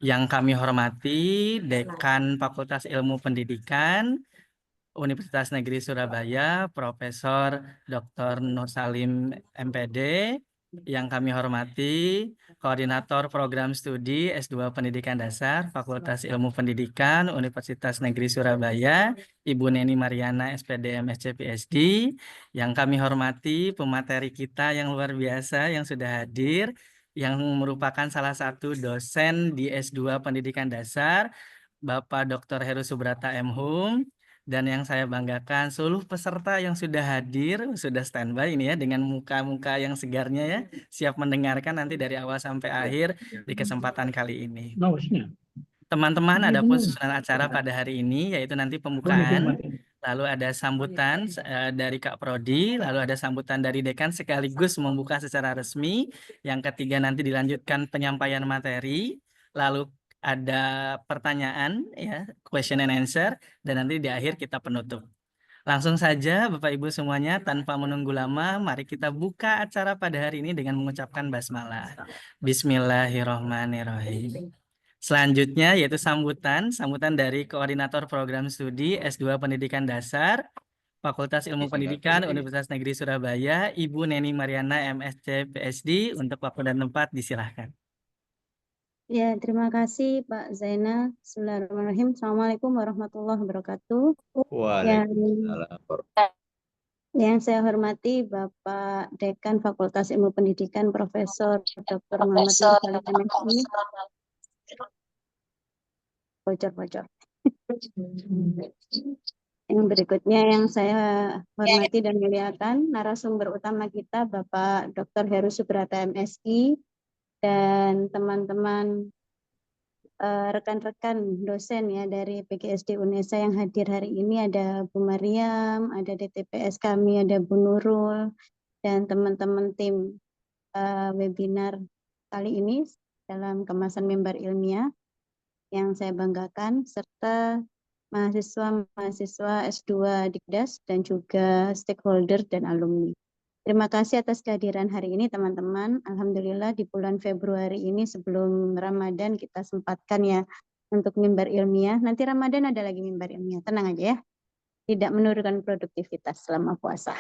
Yang kami hormati Dekan Fakultas Ilmu Pendidikan Universitas Negeri Surabaya, Profesor Dr. Nur Salim MPD. Yang kami hormati Koordinator Program Studi S2 Pendidikan Dasar Fakultas Ilmu Pendidikan Universitas Negeri Surabaya, Ibu Neni Mariana SPD MSc PhD. Yang kami hormati pemateri kita yang luar biasa yang sudah hadir, yang merupakan salah satu dosen di S2 Pendidikan Dasar, Bapak Dr. Heru Subrata M. Hum. Dan yang saya banggakan seluruh peserta yang sudah hadir, sudah standby ini ya, dengan muka-muka yang segarnya ya, siap mendengarkan nanti dari awal sampai akhir di kesempatan kali ini. Teman-teman, ada pun susunan acara pada hari ini, yaitu nanti pembukaan, lalu ada sambutan dari Kak Prodi, lalu ada sambutan dari Dekan sekaligus membuka secara resmi. Yang ketiga nanti dilanjutkan penyampaian materi, lalu ada pertanyaan, ya, question and answer, dan nanti di akhir kita penutup. Langsung saja Bapak Ibu semuanya, tanpa menunggu lama, mari kita buka acara pada hari ini dengan mengucapkan basmalah. Bismillahirrahmanirrahim. Selanjutnya yaitu sambutan dari Koordinator Program Studi S2 Pendidikan Dasar Fakultas Ilmu Pendidikan Universitas Negeri Surabaya, Ibu Neni Mariana MSc PhD. Untuk waktu dan tempat disilahkan. Ya, terima kasih Pak Zainal. Bismillahirrahmanirrahim. Assalamualaikum warahmatullahi wabarakatuh. Yang saya hormati Bapak Dekan Fakultas Ilmu Pendidikan Profesor Dr. Muhammad Nur Salim MSI. Bocor-bocor. Yang berikutnya yang saya hormati dan muliakan narasumber utama kita Bapak Dr. Heru Subrata MSI dan teman-teman rekan-rekan dosen ya dari PGSD UNESA yang hadir hari ini. Ada Bu Mariam, ada DTPS kami, ada Bu Nurul, dan teman-teman tim webinar kali ini dalam kemasan mimbar ilmiah yang saya banggakan, serta mahasiswa S2 Dikdas dan juga stakeholder dan alumni. Terima kasih atas kehadiran hari ini teman-teman. Alhamdulillah di bulan Februari ini sebelum Ramadan kita sempatkan ya untuk mimbar ilmiah. Nanti Ramadan ada lagi mimbar ilmiah, tenang aja ya. Tidak menurunkan produktivitas selama puasa.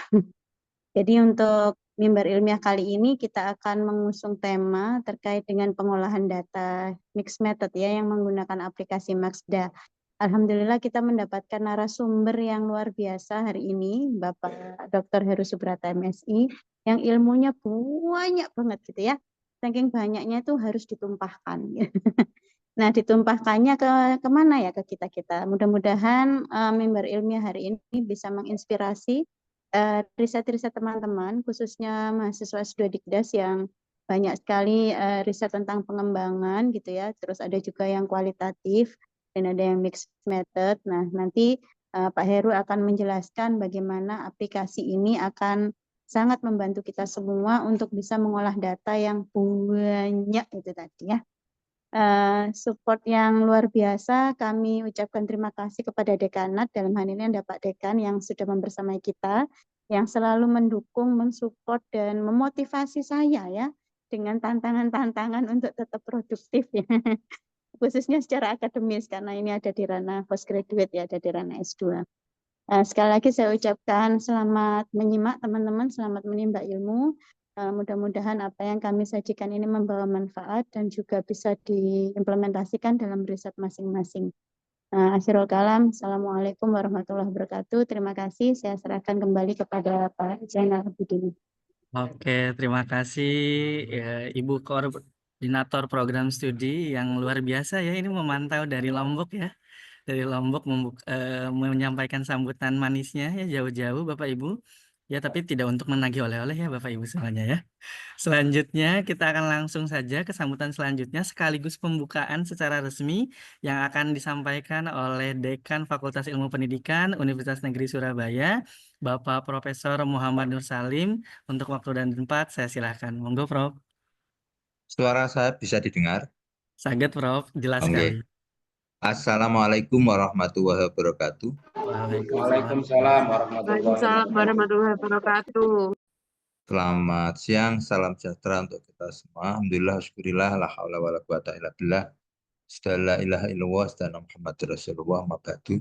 Jadi untuk mimbar ilmiah kali ini kita akan mengusung tema terkait dengan pengolahan data mixed method ya yang menggunakan aplikasi Maxda. Alhamdulillah kita mendapatkan narasumber yang luar biasa hari ini, Bapak Dr. Heru Subrata MSI, yang ilmunya banyak banget gitu ya. Saking banyaknya itu harus ditumpahkan. Nah, ditumpahkannya kemana ya ke kita-kita. Mudah-mudahan mimbar ilmiah hari ini bisa menginspirasi riset-riset teman-teman, khususnya mahasiswa S2 Dikdas yang banyak sekali riset tentang pengembangan gitu ya. Terus ada juga yang kualitatif dan ada yang mixed method. Nah, nanti Pak Heru akan menjelaskan bagaimana aplikasi ini akan sangat membantu kita semua untuk bisa mengolah data yang banyak itu tadi ya. Support yang luar biasa, kami ucapkan terima kasih kepada Dekanat, dalam hal ini ada Pak Dekan yang sudah membersamai kita, yang selalu mendukung, mensupport, dan memotivasi saya ya, dengan tantangan-tantangan untuk tetap produktif ya. Khususnya secara akademis karena ini ada di ranah postgraduate ya, ada di ranah S2. Sekali lagi saya ucapkan selamat menyimak teman-teman, selamat menimba ilmu. Mudah-mudahan apa yang kami sajikan ini membawa manfaat dan juga bisa diimplementasikan dalam riset masing-masing. Akhirul kalam, Assalamualaikum warahmatullahi wabarakatuh. Terima kasih, saya serahkan kembali kepada Pak Zainal Abidin. Oke, terima kasih Ibu Koordinator Program Studi yang luar biasa ya, ini memantau dari Lombok ya. Dari Lombok menyampaikan sambutan manisnya ya jauh-jauh Bapak Ibu. Ya, tapi tidak untuk menagih oleh-oleh ya Bapak Ibu semuanya ya. Selanjutnya kita akan langsung saja ke sambutan selanjutnya sekaligus pembukaan secara resmi yang akan disampaikan oleh Dekan Fakultas Ilmu Pendidikan Universitas Negeri Surabaya, Bapak Profesor Muhammad Nur Salim. Untuk waktu dan tempat saya silahkan. Monggo Prof. Suara saya bisa didengar? Saged Prof, jelas Oke. sekali. Assalamualaikum warahmatullahi wabarakatuh. Waalaikumsalam warahmatullahi wabarakatuh. Selamat siang, salam sejahtera untuk kita semua. Alhamdulillah, syukurillah, la haula wala quwata illa billah. La ilaha illallah, astaghfirullah Muhammad Rasulullah, amma ba'du.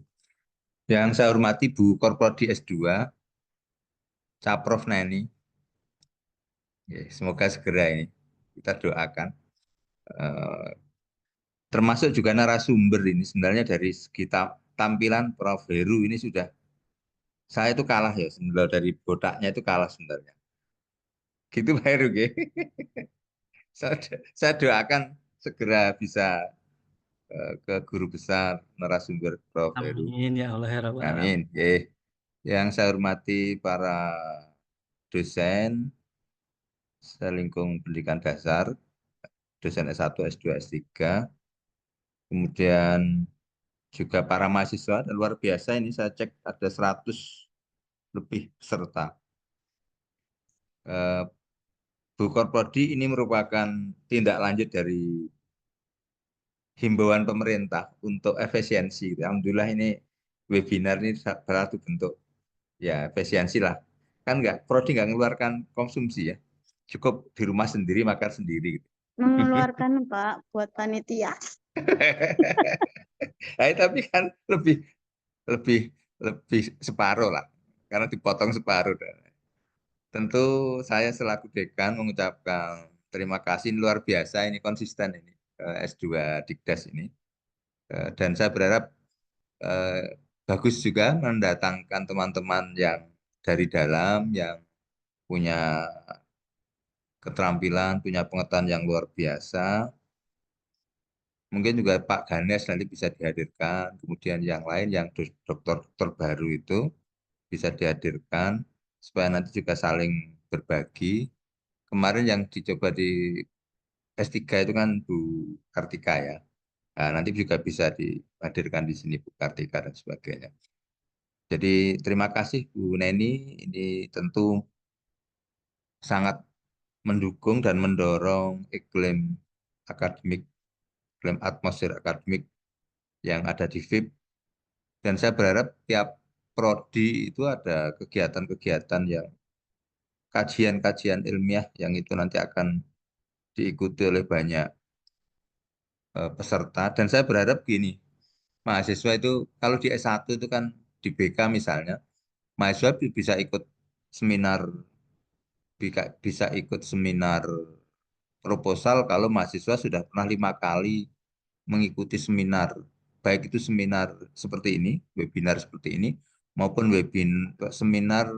Yang saya hormati Bu Korprodi S2, Caprof Neni. Ya, semoga segera ini kita doakan. Eh, termasuk juga narasumber ini sebenarnya dari segi tampilan Prof. Heru ini sudah, saya itu kalah ya sebenarnya, dari botaknya itu kalah sebenarnya. Gitu Pak Heru. Saya doakan segera bisa ke guru besar narasumber Prof. Heru. Amin ya Allah ya Rabbal Alamin. Amin. Yang saya hormati para dosen selingkung pendidikan dasar, dosen S1, S2, S3, kemudian juga para mahasiswa, dan luar biasa ini saya cek ada 100 lebih peserta. Bu Korprodi ini merupakan tindak lanjut dari himbauan pemerintah untuk efisiensi. Alhamdulillah ini webinar ini salah satu bentuk ya efisiensi lah. Kan Prodi nggak mengeluarkan konsumsi ya. Cukup di rumah sendiri, makan sendiri. Mengeluarkan Pak buat panitia. Tapi kan lebih lebih lebih separuh lah, karena dipotong separuh. Tentu saya selaku dekan mengucapkan terima kasih luar biasa, ini konsisten ini S2 Dikdas ini. Dan saya berharap bagus juga mendatangkan teman-teman yang dari dalam, yang punya keterampilan, punya pengetahuan yang luar biasa. Mungkin juga Pak Ganes nanti bisa dihadirkan, kemudian yang lain yang dokter-dokter baru itu bisa dihadirkan, supaya nanti juga saling berbagi. Kemarin yang dicoba di S3 itu kan Bu Kartika ya. Nah, nanti juga bisa dihadirkan di sini Bu Kartika dan sebagainya. Jadi terima kasih Bu Neni, ini tentu sangat mendukung dan mendorong iklim akademik, iklim atmosfer akademik yang ada di FIP. Dan saya berharap tiap prodi itu ada kegiatan-kegiatan yang kajian-kajian ilmiah yang itu nanti akan diikuti oleh banyak peserta. Dan saya berharap gini, mahasiswa itu kalau di S1 itu kan di BK misalnya, mahasiswa bisa ikut seminar, bisa ikut seminar proposal kalau mahasiswa sudah pernah 5 kali mengikuti seminar, baik itu seminar seperti ini, webinar seperti ini, maupun seminar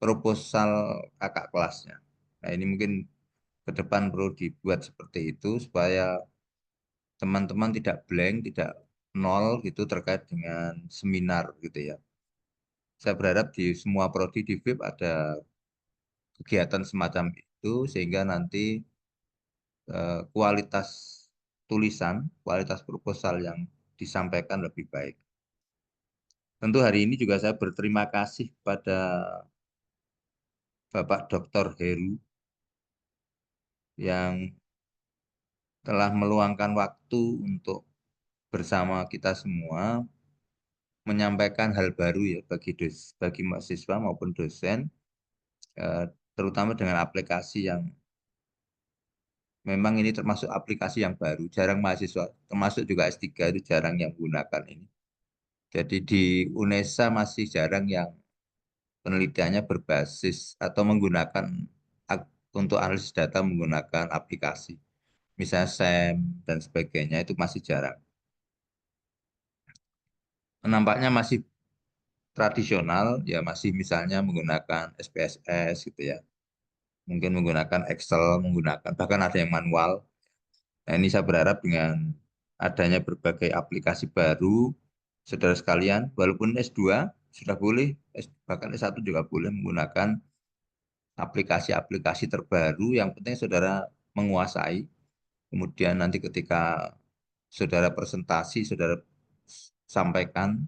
proposal kakak kelasnya. Nah, ini mungkin ke depan perlu dibuat seperti itu supaya teman-teman tidak blank, tidak nol gitu terkait dengan seminar gitu ya. Saya berharap di semua prodi di FIP ada kegiatan semacam itu sehingga nanti kualitas tulisan, kualitas proposal yang disampaikan lebih baik. Tentu hari ini juga saya berterima kasih pada Bapak Dr. Heru yang telah meluangkan waktu untuk bersama kita semua menyampaikan hal baru ya bagi mahasiswa maupun dosen, terutama dengan aplikasi yang memang ini termasuk aplikasi yang baru. Jarang mahasiswa, termasuk juga S3 itu jarang yang menggunakan ini. Jadi di UNESA masih jarang yang penelitiannya berbasis atau menggunakan untuk analisis data menggunakan aplikasi. Misalnya SEM dan sebagainya itu masih jarang. Nampaknya masih tradisional, ya masih misalnya menggunakan SPSS gitu ya. Mungkin menggunakan Excel, bahkan ada yang manual. Nah, ini saya berharap dengan adanya berbagai aplikasi baru, saudara sekalian, walaupun S2 sudah boleh, bahkan S1 juga boleh menggunakan aplikasi-aplikasi terbaru, yang penting saudara menguasai. Kemudian nanti ketika saudara presentasi, saudara sampaikan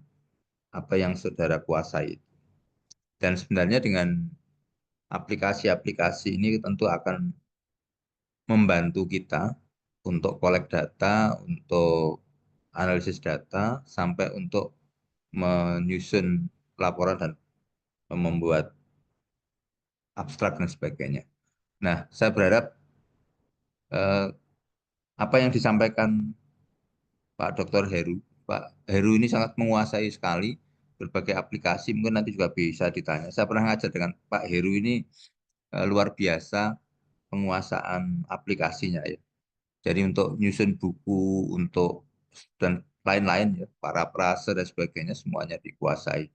apa yang saudara kuasai. Dan sebenarnya dengan aplikasi-aplikasi ini tentu akan membantu kita untuk kolek data, untuk analisis data, sampai untuk menyusun laporan dan membuat abstrak dan sebagainya. Nah, saya berharap apa yang disampaikan Pak Dr. Heru. Pak Heru ini sangat menguasai sekali berbagai aplikasi, mungkin nanti juga bisa ditanya. Saya pernah ngajar dengan Pak Heru ini luar biasa penguasaan aplikasinya ya. Jadi untuk nyusun buku, untuk dan lain-lain ya, para prase dan sebagainya semuanya dikuasai.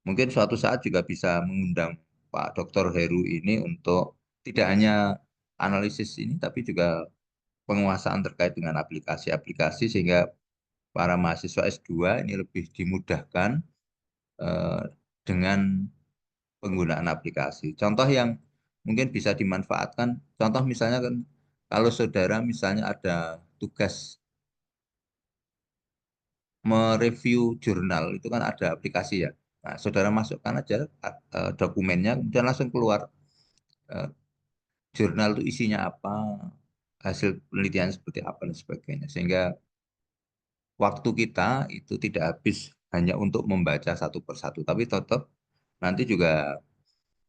Mungkin suatu saat juga bisa mengundang Pak Dr. Heru ini untuk tidak hanya analisis ini, tapi juga penguasaan terkait dengan aplikasi-aplikasi sehingga para mahasiswa S2 ini lebih dimudahkan eh, dengan penggunaan aplikasi. Contoh yang mungkin bisa dimanfaatkan, contoh misalnya kan kalau saudara misalnya ada tugas mereview jurnal, itu kan ada aplikasi ya. Nah, saudara masukkan aja dokumennya, kemudian langsung keluar jurnal itu isinya apa, hasil penelitian seperti apa dan sebagainya. Sehingga waktu kita itu tidak habis hanya untuk membaca satu persatu, tapi tetap nanti juga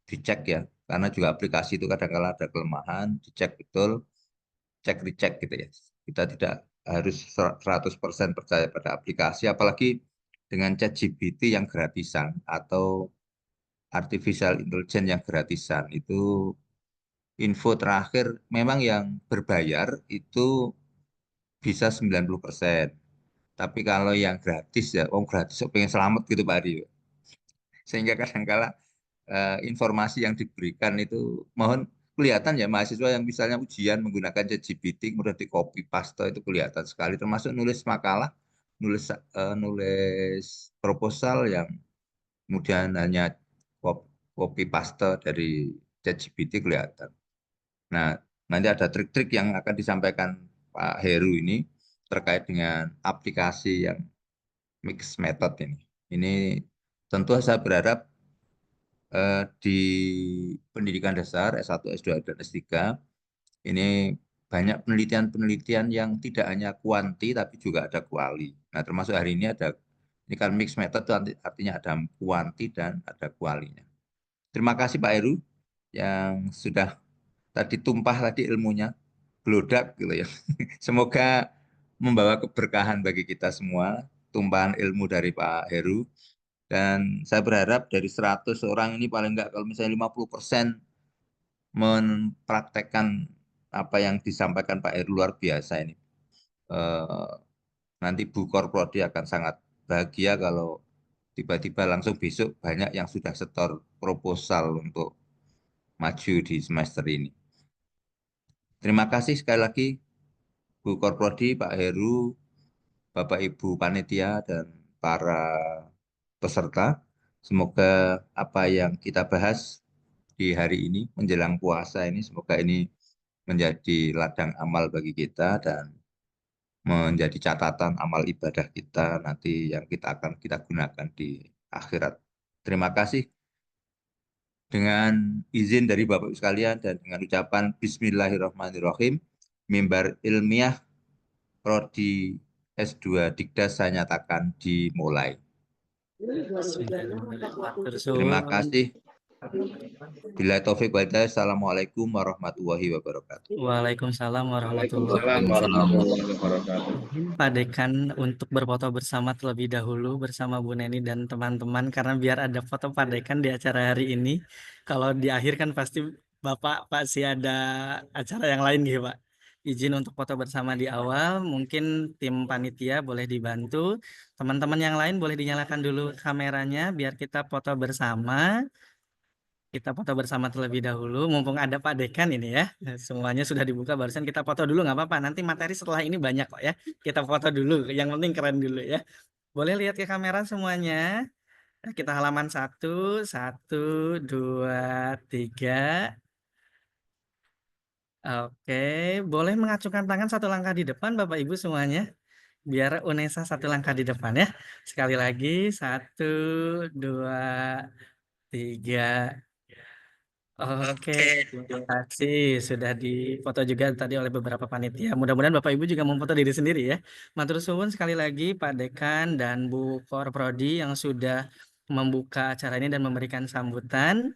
dicek ya, karena juga aplikasi itu kadang-kala ada kelemahan, dicek betul, cek recheck gitu ya. Kita tidak harus 100% percaya pada aplikasi, apalagi dengan ChatGPT yang gratisan atau artificial intelligence yang gratisan. Itu info terakhir memang yang berbayar itu bisa 90%. Tapi kalau yang gratis ya, gratis pengen selamat gitu Pak Ari. Sehingga kadang-kala informasi yang diberikan itu mohon kelihatan ya mahasiswa yang misalnya ujian menggunakan ChatGPT kemudian di copy paste itu kelihatan sekali, termasuk nulis makalah, nulis proposal yang kemudian hanya copy paste dari ChatGPT kelihatan. Nah, nanti ada trik-trik yang akan disampaikan Pak Heru ini terkait dengan aplikasi yang mix method ini. Ini tentu saya berharap di pendidikan dasar S1, S2, dan S3 ini banyak penelitian-penelitian yang tidak hanya kuanti tapi juga ada kuali. Nah, termasuk hari ini ini kan mix method artinya ada kuanti dan ada kualinya. Terima kasih Pak Heru yang sudah tadi tumpah tadi ilmunya, gelodak gitu ya. Semoga membawa keberkahan bagi kita semua, tumpahan ilmu dari Pak Heru. Dan saya berharap dari 100 orang ini paling enggak kalau misalnya 50% mempraktekkan apa yang disampaikan Pak Heru luar biasa ini. Nanti Bu Korprodi akan sangat bahagia kalau tiba-tiba langsung besok banyak yang sudah setor proposal untuk maju di semester ini. Terima kasih sekali lagi Bu Korprodi, Pak Heru, Bapak Ibu Panitia, dan para peserta. Semoga apa yang kita bahas di hari ini menjelang puasa ini, semoga ini menjadi ladang amal bagi kita dan menjadi catatan amal ibadah kita nanti yang akan kita gunakan di akhirat. Terima kasih. Dengan izin dari Bapak Ibu sekalian dan dengan ucapan Bismillahirrahmanirrahim, mimbar ilmiah Prodi S2 Dikdas saya nyatakan dimulai. Terima kasih. Bila taufik wal hidayah. Assalamualaikum warahmatullahi wabarakatuh. Waalaikumsalam warahmatullahi Waalaikumsalam wabarakatuh. warahmatullahi wabarakatuh. Pak Dekan untuk berfoto bersama terlebih dahulu bersama Bu Neni dan teman-teman karena biar ada foto Pak Dekan di acara hari ini. Kalau di akhir kan pasti Bapak pasti ada acara yang lain gitu Pak. Izin untuk foto bersama di awal, mungkin tim panitia boleh dibantu. Teman-teman yang lain boleh dinyalakan dulu kameranya biar kita foto bersama. Kita foto bersama terlebih dahulu, mumpung ada Pak Dekan ini ya. Semuanya sudah dibuka, barusan kita foto dulu nggak apa-apa. Nanti materi setelah ini banyak kok ya. Kita foto dulu, yang penting keren dulu ya. Boleh lihat ke kamera semuanya. Kita halaman 1, 2, 3. Oke, boleh mengacungkan tangan satu langkah di depan Bapak Ibu semuanya. Biar Unesa satu langkah di depan ya. Sekali lagi, 1, 2, 3. Oke, terima kasih sudah difoto juga tadi oleh beberapa panitia. Mudah-mudahan Bapak Ibu juga memfoto diri sendiri ya. Matur suwun sekali lagi Pak Dekan dan Bu Korprodi yang sudah membuka acara ini dan memberikan sambutan.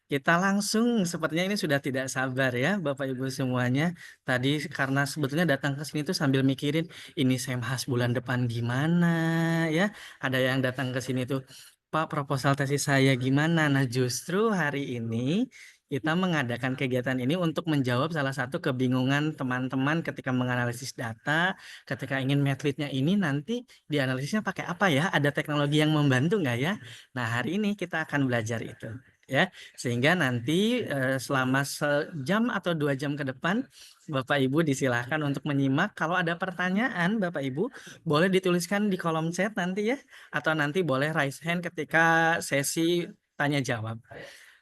Kita langsung sepertinya ini sudah tidak sabar ya Bapak Ibu semuanya. Tadi karena sebetulnya datang ke sini tuh sambil mikirin ini Semhas bulan depan gimana ya. Ada yang datang ke sini tuh, Pak, proposal tesis saya gimana? Nah, justru hari ini kita mengadakan kegiatan ini untuk menjawab salah satu kebingungan teman-teman ketika menganalisis data, ketika ingin matleadnya ini nanti dianalisisnya pakai apa ya? Ada teknologi yang membantu nggak ya? Nah, hari ini kita akan belajar itu ya. Sehingga nanti selama sejam atau 2 jam ke depan, Bapak Ibu disilahkan untuk menyimak. Kalau ada pertanyaan, Bapak Ibu boleh dituliskan di kolom chat nanti ya. Atau nanti boleh raise hand ketika sesi tanya jawab.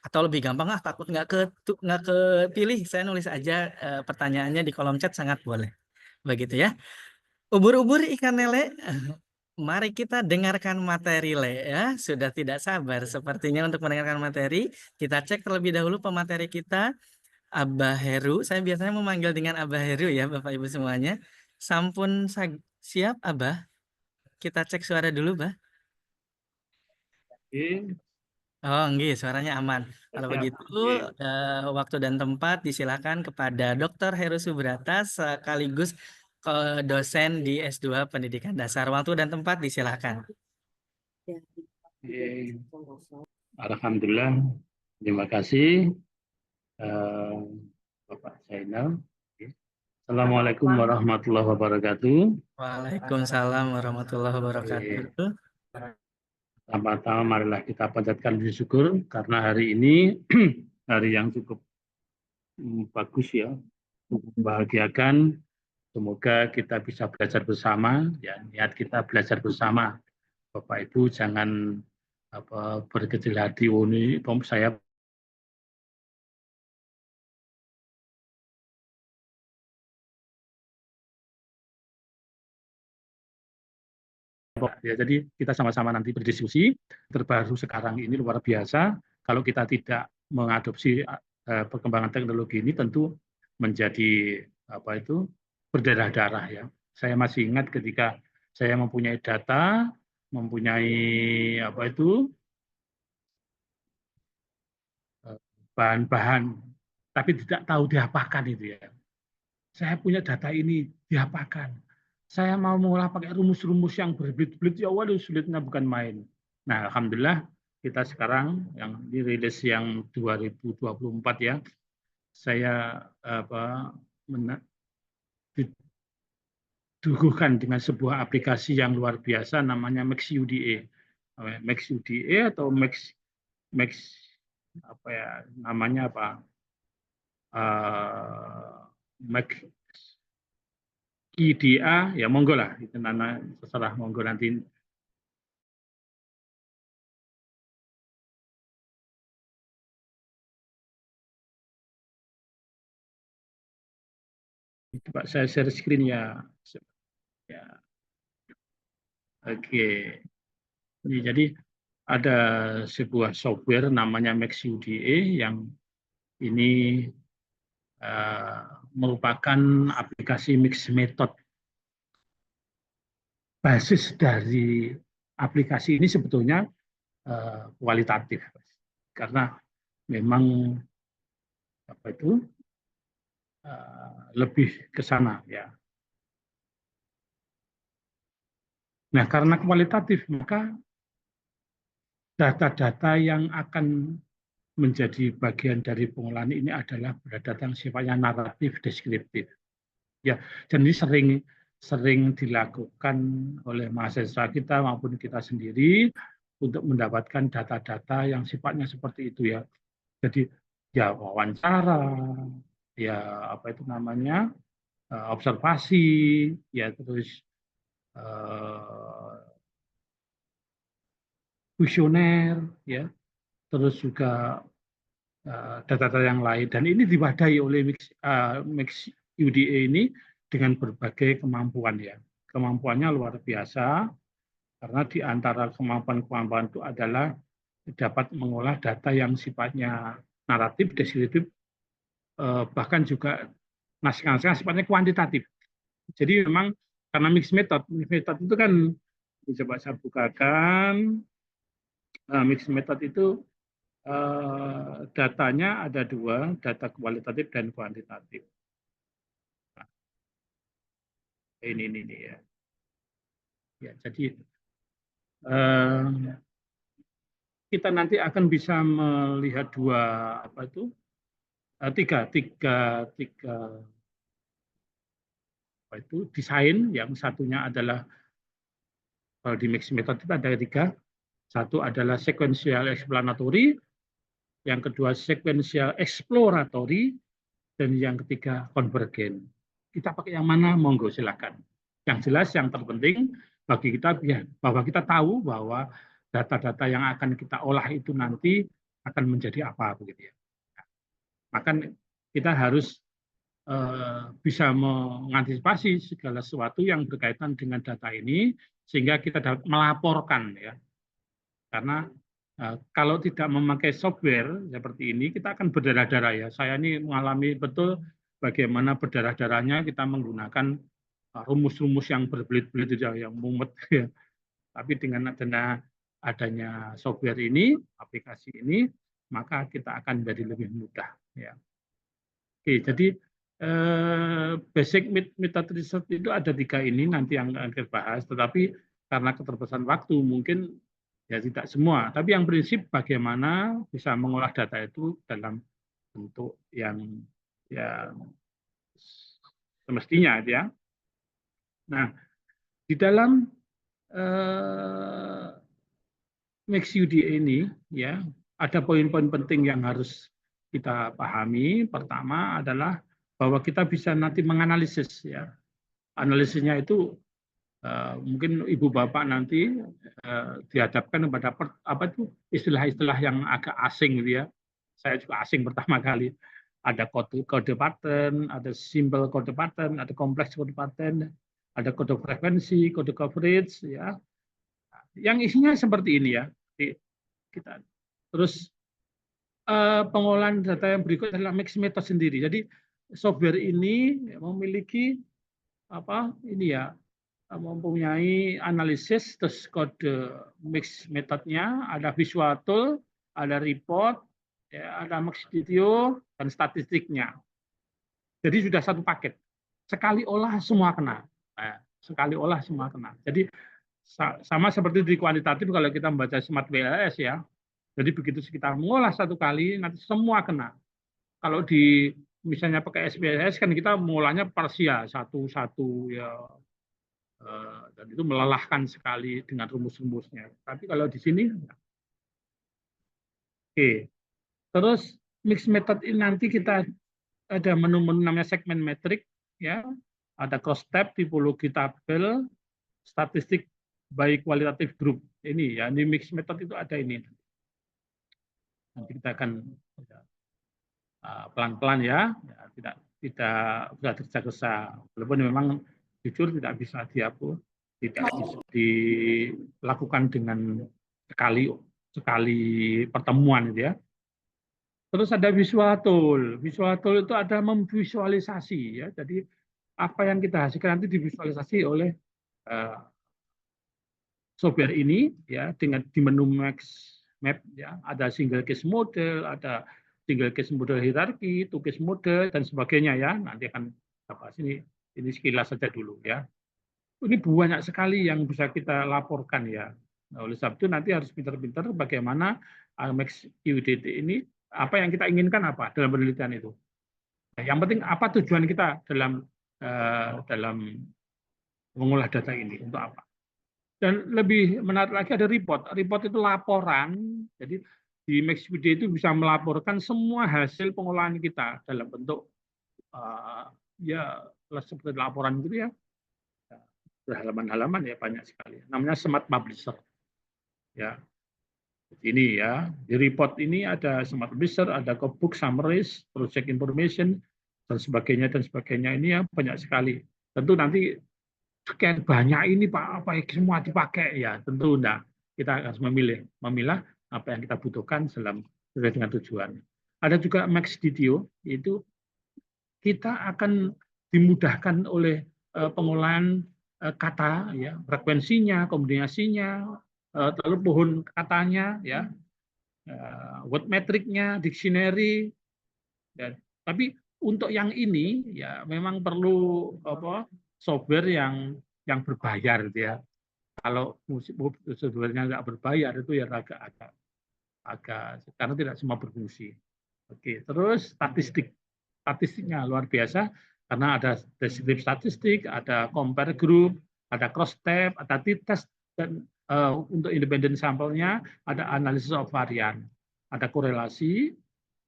Atau lebih gampang, takut nggak kepilih, saya nulis aja pertanyaannya di kolom chat, sangat boleh. Begitu ya. Ubur-ubur ikan lele. Mari kita dengarkan materi Le ya. Sudah tidak sabar sepertinya untuk mendengarkan materi. Kita cek terlebih dahulu pemateri kita, Abah Heru. Saya biasanya memanggil dengan Abah Heru ya Bapak Ibu semuanya. Sampun siap Abah? Kita cek suara dulu, Bah. Oh, enggak, suaranya aman. Kalau begitu, waktu dan tempat disilakan kepada Dr. Heru Subrata sekaligus dosen di S2 Pendidikan Dasar. Waktu dan tempat disilakan. Alhamdulillah, terima kasih Bapak Zainal. Assalamualaikum warahmatullahi wabarakatuh. Waalaikumsalam warahmatullahi wabarakatuh. Pertama-tama marilah kita panjatkan puji syukur karena hari ini hari yang cukup bagus ya, membahagiakan. Semoga kita bisa belajar bersama, ya niat kita belajar bersama. Bapak Ibu jangan berkecil hati, ini saya ya, jadi kita sama-sama nanti berdiskusi. Terbaru sekarang ini luar biasa. Kalau kita tidak mengadopsi perkembangan teknologi ini, tentu menjadi berdarah-darah ya. Saya masih ingat ketika saya mempunyai data, mempunyai bahan-bahan, tapi tidak tahu diapakan itu ya. Saya punya data ini diapakan. Saya mau mengolah pakai rumus-rumus yang berbelit-belit, ya waduh sulitnya bukan main. Nah, alhamdulillah kita sekarang yang dirilis yang 2024 ya, saya diduduhkan dengan sebuah aplikasi yang luar biasa namanya MaxUDA. MaxUDA atau Max namanya apa? Max IDA, ya monggo lah, itu nana terserah, monggo nanti. Itu Pak, saya share screen ya. Oke. Jadi ada sebuah software namanya MaxUDA yang ini merupakan aplikasi mix method. Basis dari aplikasi ini sebetulnya kualitatif, karena memang lebih ke sana ya. Nah, karena kualitatif maka data-data yang akan menjadi bagian dari pengolahan ini adalah data yang sifatnya naratif, deskriptif. Ya, dan ini sering dilakukan oleh mahasiswa kita maupun kita sendiri untuk mendapatkan data-data yang sifatnya seperti itu ya. Jadi ya wawancara, ya observasi, ya terus kuesioner, ya terus juga data-data yang lain, dan ini diwadahi oleh MaxUDA ini dengan berbagai kemampuan ya. Kemampuannya luar biasa karena di antara kemampuan-kemampuan itu adalah dapat mengolah data yang sifatnya naratif, deskriptif, bahkan juga naskah-naskah sifatnya kuantitatif. Jadi memang karena mix method itu kan coba saya bukakan. Mix method itu datanya ada dua, data kualitatif dan kuantitatif. Nah, ini ya. Ya, jadi kita nanti akan bisa melihat tiga desain. Yang satunya adalah di mixed method itu ada tiga. Satu adalah sequential explanatory, yang kedua sequential exploratory, dan yang ketiga konvergen. Kita pakai yang mana? Monggo silakan. Yang jelas yang terpenting bagi kita bahwa kita tahu bahwa data-data yang akan kita olah itu nanti akan menjadi apa begitu ya. Maka kita harus bisa mengantisipasi segala sesuatu yang berkaitan dengan data ini sehingga kita dapat melaporkan ya. Karena kalau tidak memakai software seperti ini, kita akan berdarah-darah ya. Saya ini mengalami betul bagaimana berdarah-darahnya kita menggunakan rumus-rumus yang berbelit-belit yang mumet ya. Tapi dengan adanya software ini, aplikasi ini, maka kita akan jadi lebih mudah ya. Oke, jadi basic method research itu ada tiga ini nanti yang akan kita bahas, tetapi karena keterbatasan waktu mungkin ya tidak semua. Tapi yang prinsip bagaimana bisa mengolah data itu dalam bentuk yang semestinya ya. Nah, di dalam Mix UDA ini ya ada poin-poin penting yang harus kita pahami. Pertama adalah bahwa kita bisa nanti menganalisis ya. Analisisnya itu mungkin ibu bapak nanti dihadapkan kepada istilah-istilah yang agak asing gitu ya. Saya juga asing pertama kali. Ada kode pattern, ada simple kode pattern, ada kompleks kode pattern, ada kode frekuensi, kode coverage ya. Yang isinya seperti ini ya. Kita terus pengolahan data yang berikut adalah mix method sendiri. Jadi software ini memiliki mempunyai analisis, terus kode mix metodnya, ada visual tool, ada report, ya, ada mix video dan statistiknya. Jadi sudah satu paket. Sekali olah semua kena. Sekali olah semua kena. Jadi sama seperti di kuantitatif kalau kita membaca Smart WLS ya. Jadi begitu kita mengolah satu kali, nanti semua kena. Kalau di misalnya pakai SPSS kan kita mengolahnya parsial satu-satu ya, dan itu melelahkan sekali dengan rumus-rumusnya. Tapi kalau di sini, oke. Terus mix method ini nanti kita ada menu-menu namanya segmen metrik, ya, ada cross tab, tipologi tabel, statistik by kualitatif grup. Ini ya, di mix method itu ada ini. Nanti kita akan pelan-pelan ya, tidak tergesa-gesa. Walaupun memang jujur tidak bisa dihapus, tidak bisa dilakukan dengan sekali pertemuan ya. Terus ada visual tool. Visual tool itu ada memvisualisasi ya. Jadi apa yang kita hasilkan nanti divisualisasi oleh software ini ya dengan di menu Max Map ya, ada single case model, ada single case model hierarki, two case model dan sebagainya ya. Nanti akan bahas ini sekilas saja dulu ya. Ini banyak sekali yang bisa kita laporkan ya. Nah, oleh sebab itu nanti harus pintar-pintar bagaimana Max UDT ini apa yang kita inginkan apa dalam penelitian itu. Nah, yang penting apa tujuan kita dalam mengolah data ini untuk apa. Dan lebih menarik lagi ada report. Report itu laporan. Jadi di MaxQD itu bisa melaporkan semua hasil pengolahan kita dalam bentuk ya seperti laporan gitu ya. Berhalaman-halaman ya banyak sekali. Namanya Smart Publisher. Ya. Ini ya. Di report ini ada Smart Publisher, ada book summaries, project information dan sebagainya ini ya banyak sekali. Tentu nanti sekian banyak ini Pak, apa semua dipakai ya tentu enggak. Kita harus memilah apa yang kita butuhkan sesuai dengan tujuan. Ada juga Max Video, itu kita akan dimudahkan oleh pengolahan kata ya, frekuensinya, kombinasinya, lalu pohon katanya ya. word metricnya, dictionary. Dan, tapi untuk yang ini ya memang perlu software yang berbayar gitu ya. Kalau software-nya nggak berbayar itu ya agak karena tidak semua berfungsi. Oke, terus statistiknya luar biasa karena ada deskriptif statistik, ada compare group, ada cross tab, ada t-test, dan untuk independent sampelnya ada analisis of varian, ada korelasi,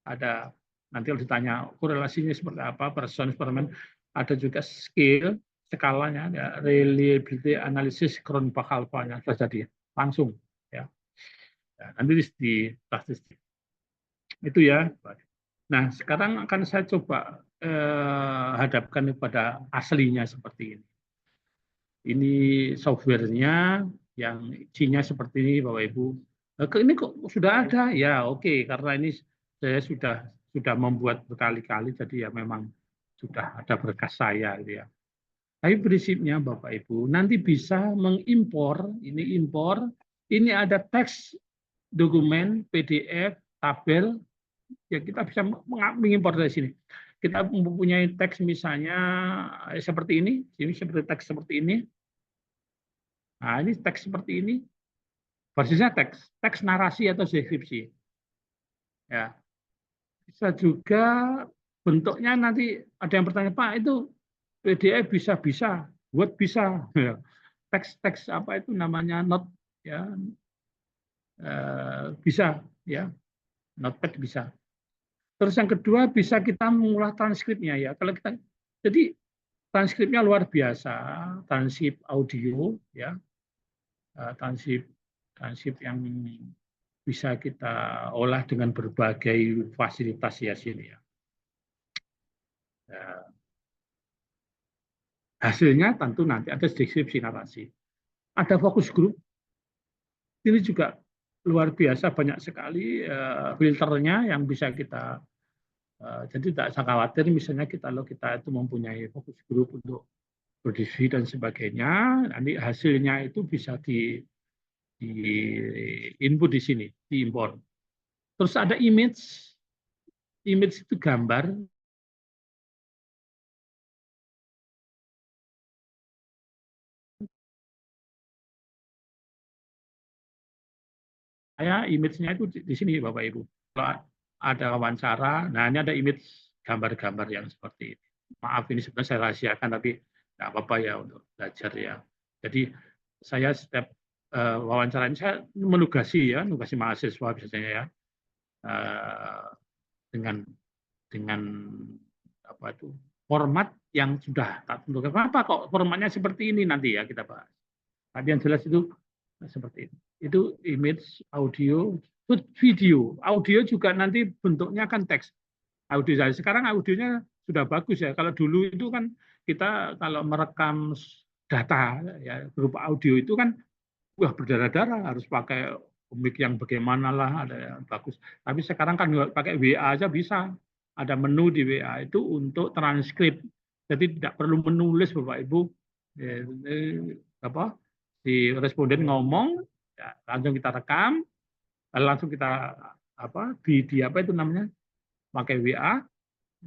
ada nanti kalau ditanya korelasinya seperti apa, person eksperimen, ada juga scale, skalanya, ada reliability analysis, Cronbach alpha-nya terjadi langsung ya. Nanti di statistik itu ya. Nah, sekarang akan saya coba hadapkan kepada aslinya seperti ini. Ini softwarenya yang isinya seperti ini, Bapak Ibu. Ini kok sudah ada? Ya, oke. Karena ini saya sudah membuat berkali-kali, jadi ya memang sudah ada berkas saya, gitu ya. Tapi prinsipnya, Bapak Ibu, nanti bisa mengimpor. Ini impor. Ini ada teks, dokumen, PDF, tabel. Ya kita bisa mengimpor dari sini. Kita mempunyai teks misalnya seperti ini seperti teks seperti ini. Nah, ini teks seperti ini. Basisnya teks narasi atau deskripsi. Ya. Bisa juga bentuknya nanti ada yang bertanya, Pak, itu PDF bisa, Word bisa. Teks apa itu namanya note ya. Bisa ya. Notepad bisa. Terus yang kedua bisa kita mengolah transkripnya ya. Kalau kita jadi transkripnya luar biasa, transkrip audio ya. Transkrip yang bisa kita olah dengan berbagai fasilitas ya sini ya. Hasilnya tentu nanti ada deskripsi narasi. Ada fokus grup. Ini juga luar biasa, banyak sekali filternya yang bisa kita. Jadi tidak usah khawatir misalnya kita itu mempunyai fokus grup untuk berdiskusi dan sebagainya, nanti hasilnya itu bisa di input di sini, diimpor. Terus ada image itu gambar. Image-nya itu di sini Bapak Ibu. Kalau ada wawancara, nah ini ada image gambar-gambar yang seperti ini. Maaf ini sebenarnya saya rahasiakan tapi nggak apa-apa ya untuk belajar ya. Jadi saya setiap wawancara ini saya menugasi mahasiswa biasanya ya dengan apa itu format yang sudah tak tentukan. Kenapa kok formatnya seperti ini nanti ya kita bahas. Tapi yang jelas itu seperti ini. Itu image, audio, video. Audio juga nanti bentuknya kan teks. Audio sekarang audionya sudah bagus ya. Kalau dulu itu kan kita kalau merekam data ya berupa audio itu kan wah berdarah-darah harus pakai mic yang bagaimana lah ada yang bagus. Tapi sekarang kan pakai WA aja bisa. Ada menu di WA itu untuk transkrip. Jadi tidak perlu menulis Bapak Ibu. Si responden ngomong ya, langsung kita rekam, langsung kita di apa itu namanya pakai WA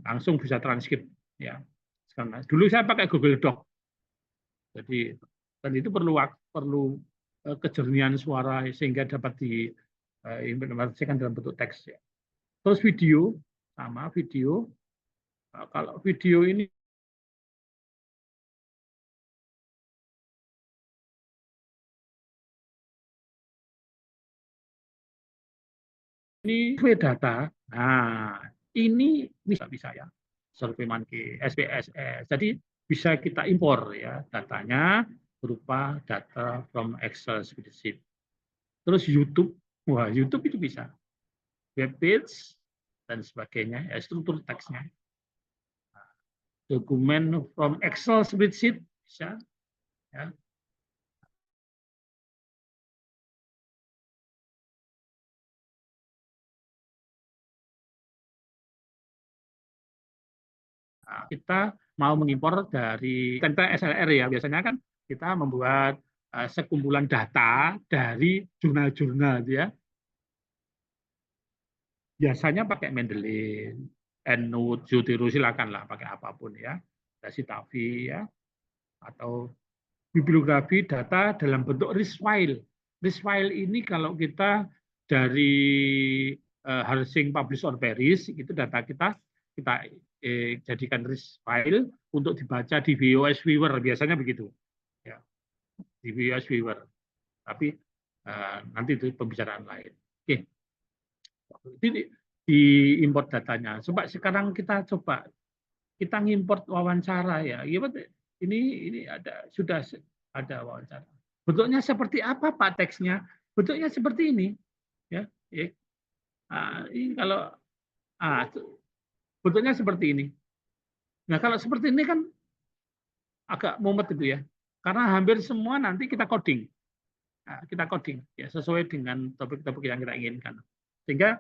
langsung bisa transkrip ya. Sekarang dulu saya pakai Google Doc. Jadi dan itu perlu kejernihan suara sehingga dapat diimplementasikan dalam bentuk teks ya. Terus video sama video. Nah, kalau video ini survei data. Nah, ini bisa ya. Survei Monkey, SPSS. Jadi bisa kita impor ya datanya berupa data from Excel spreadsheet. Terus YouTube, wah YouTube itu bisa. Web page dan sebagainya, ya struktur teksnya. Dokumen from Excel spreadsheet bisa. Ya. Nah, kita mau mengimpor dari template SLR ya, biasanya kan kita membuat sekumpulan data dari jurnal-jurnal ya. Biasanya pakai Mendeley, EndNote, Zotero, silakanlah pakai apapun ya. Citavi ya, atau bibliografi data dalam bentuk RIS file. RIS file ini kalau kita dari Harsing Publish or Perish, itu data kita jadikan RIS file untuk dibaca di VOS Viewer, biasanya begitu. Ya, di VOS Viewer. Tapi nanti itu pembicaraan lain. Oke. Ini di import datanya. Coba sekarang kita ngimport wawancara ya. Ini sudah ada wawancara. Bentuknya seperti apa Pak teksnya? Bentuknya seperti ini. Ya, ini kalau bentuknya seperti ini. Nah, kalau seperti ini kan agak mumet itu ya. Karena hampir semua nanti kita coding. Nah, kita coding ya sesuai dengan topik-topik yang kita inginkan. Sehingga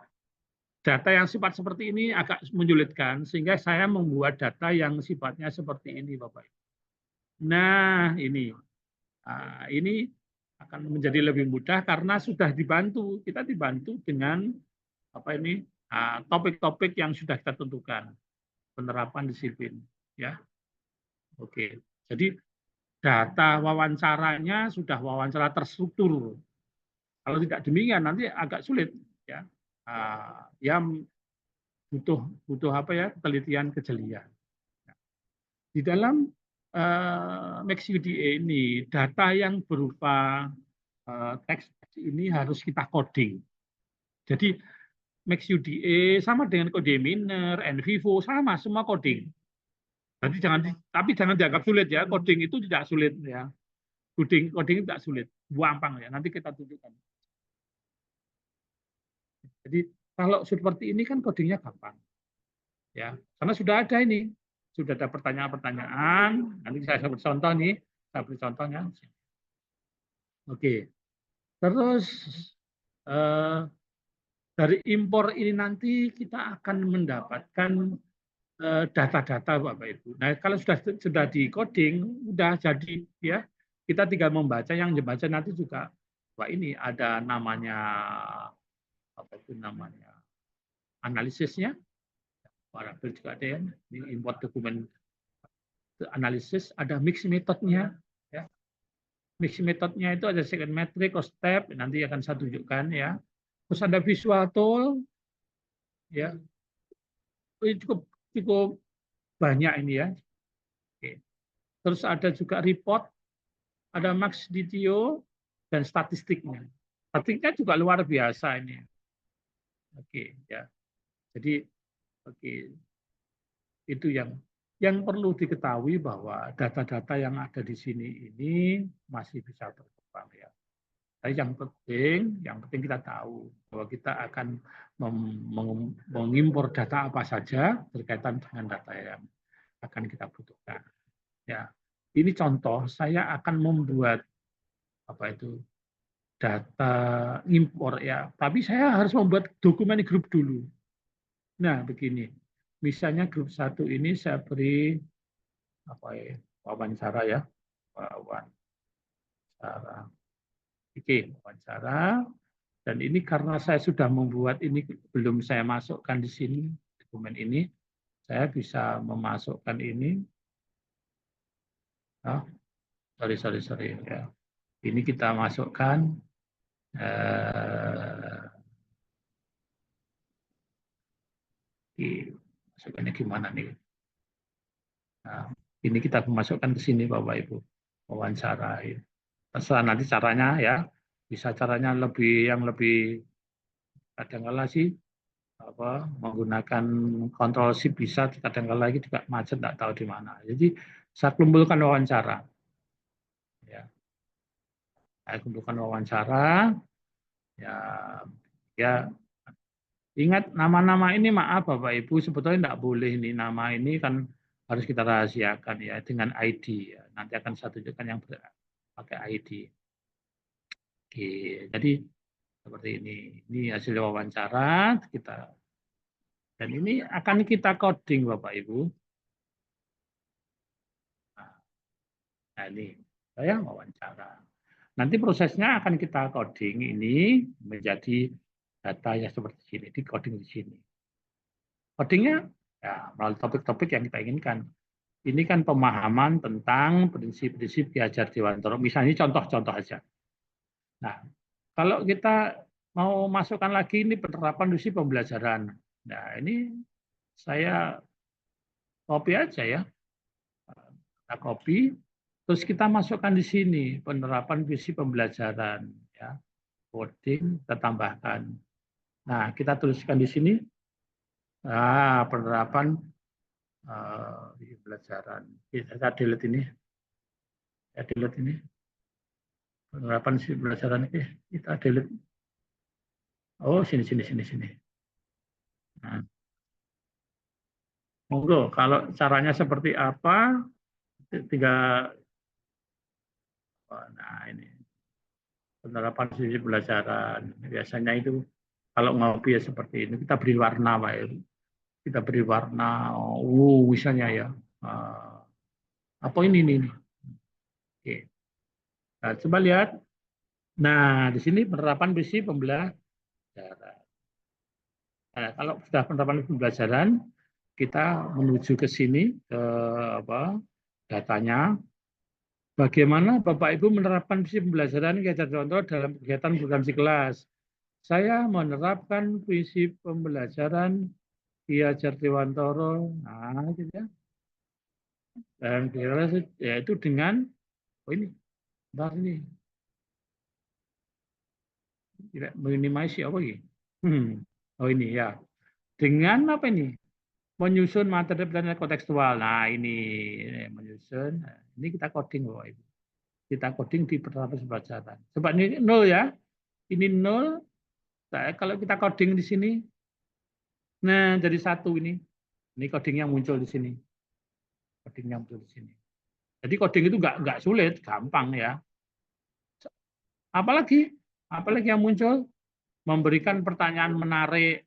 data yang sifat seperti ini agak menyulitkan, sehingga saya membuat data yang sifatnya seperti ini, Bapak. Nah, ini akan menjadi lebih mudah karena sudah dibantu. Kita dibantu dengan topik-topik yang sudah kita tentukan, penerapan disiplin, ya. Oke, jadi data wawancaranya sudah wawancara terstruktur. Kalau tidak demikian nanti agak sulit, ya. Yang butuh penelitian kejelian. Di dalam MaxUDA ini data yang berupa teks ini harus kita coding. Jadi MaxUDA sama dengan Codeminer, NVivo sama semua coding. Tapi jangan dianggap sulit ya. Coding itu tidak sulit ya. Coding tidak sulit, gampang ya. Nanti kita tunjukkan. Jadi kalau seperti ini kan codingnya gampang. Ya, karena sudah ada ini. Sudah ada pertanyaan-pertanyaan. Nanti saya beri contoh nih. Saya beri contohnya. Oke. Terus dari impor ini nanti kita akan mendapatkan data-data Bapak Ibu. Nah, kalau sudah di coding, sudah jadi ya. Kita tinggal membaca, yang dibaca nanti juga wah ini ada namanya analisisnya. Paragraf juga ada ya, ini import dokumen analisis, ada mix metodenya, ya. Mix metodenya itu ada second metric, or step, nanti akan saya tunjukkan ya. Terus ada visual tool, ya. Ini cukup banyak ini ya. Oke. Terus ada juga report, ada max DTO dan statistiknya. Statistiknya juga luar biasa ini. Oke, ya. Jadi itu yang perlu diketahui bahwa data-data yang ada di sini ini masih bisa berkembang ya. Tapi yang penting kita tahu bahwa kita akan mengimpor data apa saja berkaitan dengan data yang akan kita butuhkan. Ya, ini contoh saya akan membuat data impor ya. Tapi saya harus membuat dokumen grup dulu. Nah, begini. Misalnya grup 1 ini saya beri wawancara ya. Wawancara. Oke, wawancara. Dan ini karena saya sudah membuat ini, belum saya masukkan di sini, dokumen ini. Saya bisa memasukkan ini. Sorry ya. Ini kita masukkan. Masukkannya gimana nih? Nah, ini kita masukkan ke sini Bapak Ibu, wawancara. Terserah nanti caranya ya, bisa caranya lebih kadang-kala sih menggunakan Ctrl Shift bisa, kadang-kala lagi juga macet nggak tahu di mana. Jadi saya kumpulkan wawancara. Ya. Saya kumpulkan wawancara. Ya. Ingat nama-nama ini maaf Bapak Ibu sebetulnya tidak boleh ini, nama ini kan harus kita rahasiakan ya dengan ID ya. Nanti akan saya tunjukkan yang pakai ID. Oke, jadi seperti ini. Ini hasil wawancara kita. Dan ini akan kita coding Bapak Ibu. Nah ini saya wawancara. Nanti prosesnya akan kita coding ini menjadi Datanya seperti sini, di coding di sini. Codingnya ya melalui topik-topik yang kita inginkan. Ini kan pemahaman tentang prinsip-prinsip Ki Hajar Dewantara. Misalnya contoh-contoh aja. Nah, kalau kita mau masukkan lagi ini penerapan visi pembelajaran. Nah, ini saya copy aja ya. Kita copy, terus kita masukkan di sini penerapan visi pembelajaran. Ya, coding kita tambahkan. Nah, kita tuliskan di sini. Nah, penerapan pembelajaran. Kita delete ini. Ya, delete ini. Penerapan visi pembelajaran ini kita delete. Oh, sini. Nah, monggo, kalau caranya seperti apa, tinggal, nah ini penerapan sisi pembelajaran. Biasanya itu kalau ngopi ya seperti ini, kita beri warna, Pak. Kita beri warna, misalnya ya, apa ini? Oke. Nah, coba lihat. Nah, di sini penerapan visi pembelajaran. Nah, kalau sudah penerapan pembelajaran, kita menuju ke sini, ke datanya. Bagaimana Bapak Ibu menerapkan visi pembelajaran Ki Hajar Dewantara dalam kegiatan program kelas? Saya menerapkan visi pembelajaran Ki Hajar Dewantara, nah, gitu ya. Dan yaitu dengan ini, tidak minimasi apa ini? Oh ini ya. Dengan apa ini? Menyusun materi pelajaran kontekstual. Nah ini menyusun. Ini kita coding Bapak Ibu. Kita coding di penerapan pembelajaran. Coba ini 0 ya. Ini 0. Nah, kalau kita coding di sini, nah jadi 1 ini. Ini coding yang muncul di sini. Coding yang muncul di sini. Jadi coding itu nggak sulit, gampang ya. Apalagi yang muncul, memberikan pertanyaan menarik,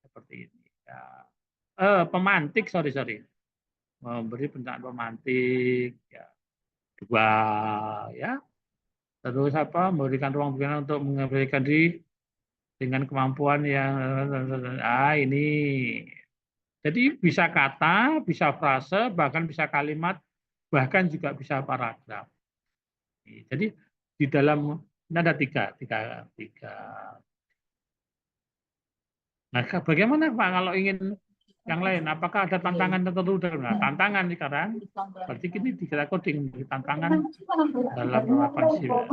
seperti ini. Ya. Pemantik, sorry. Memberi pertanyaan pemantik, ya. 2, ya. Terus apa? Memberikan ruang pikiran untuk memberikan diri dengan kemampuan yang ini. Jadi bisa kata, bisa frase, bahkan bisa kalimat, bahkan juga bisa paragraf. Jadi di dalam ini ada tiga. Nah, bagaimana Pak kalau ingin yang lain? Apakah ada tantangan tertentu? Nah, tantangan sekarang berarti ini kita coding tantangan dalam penerapan sipil.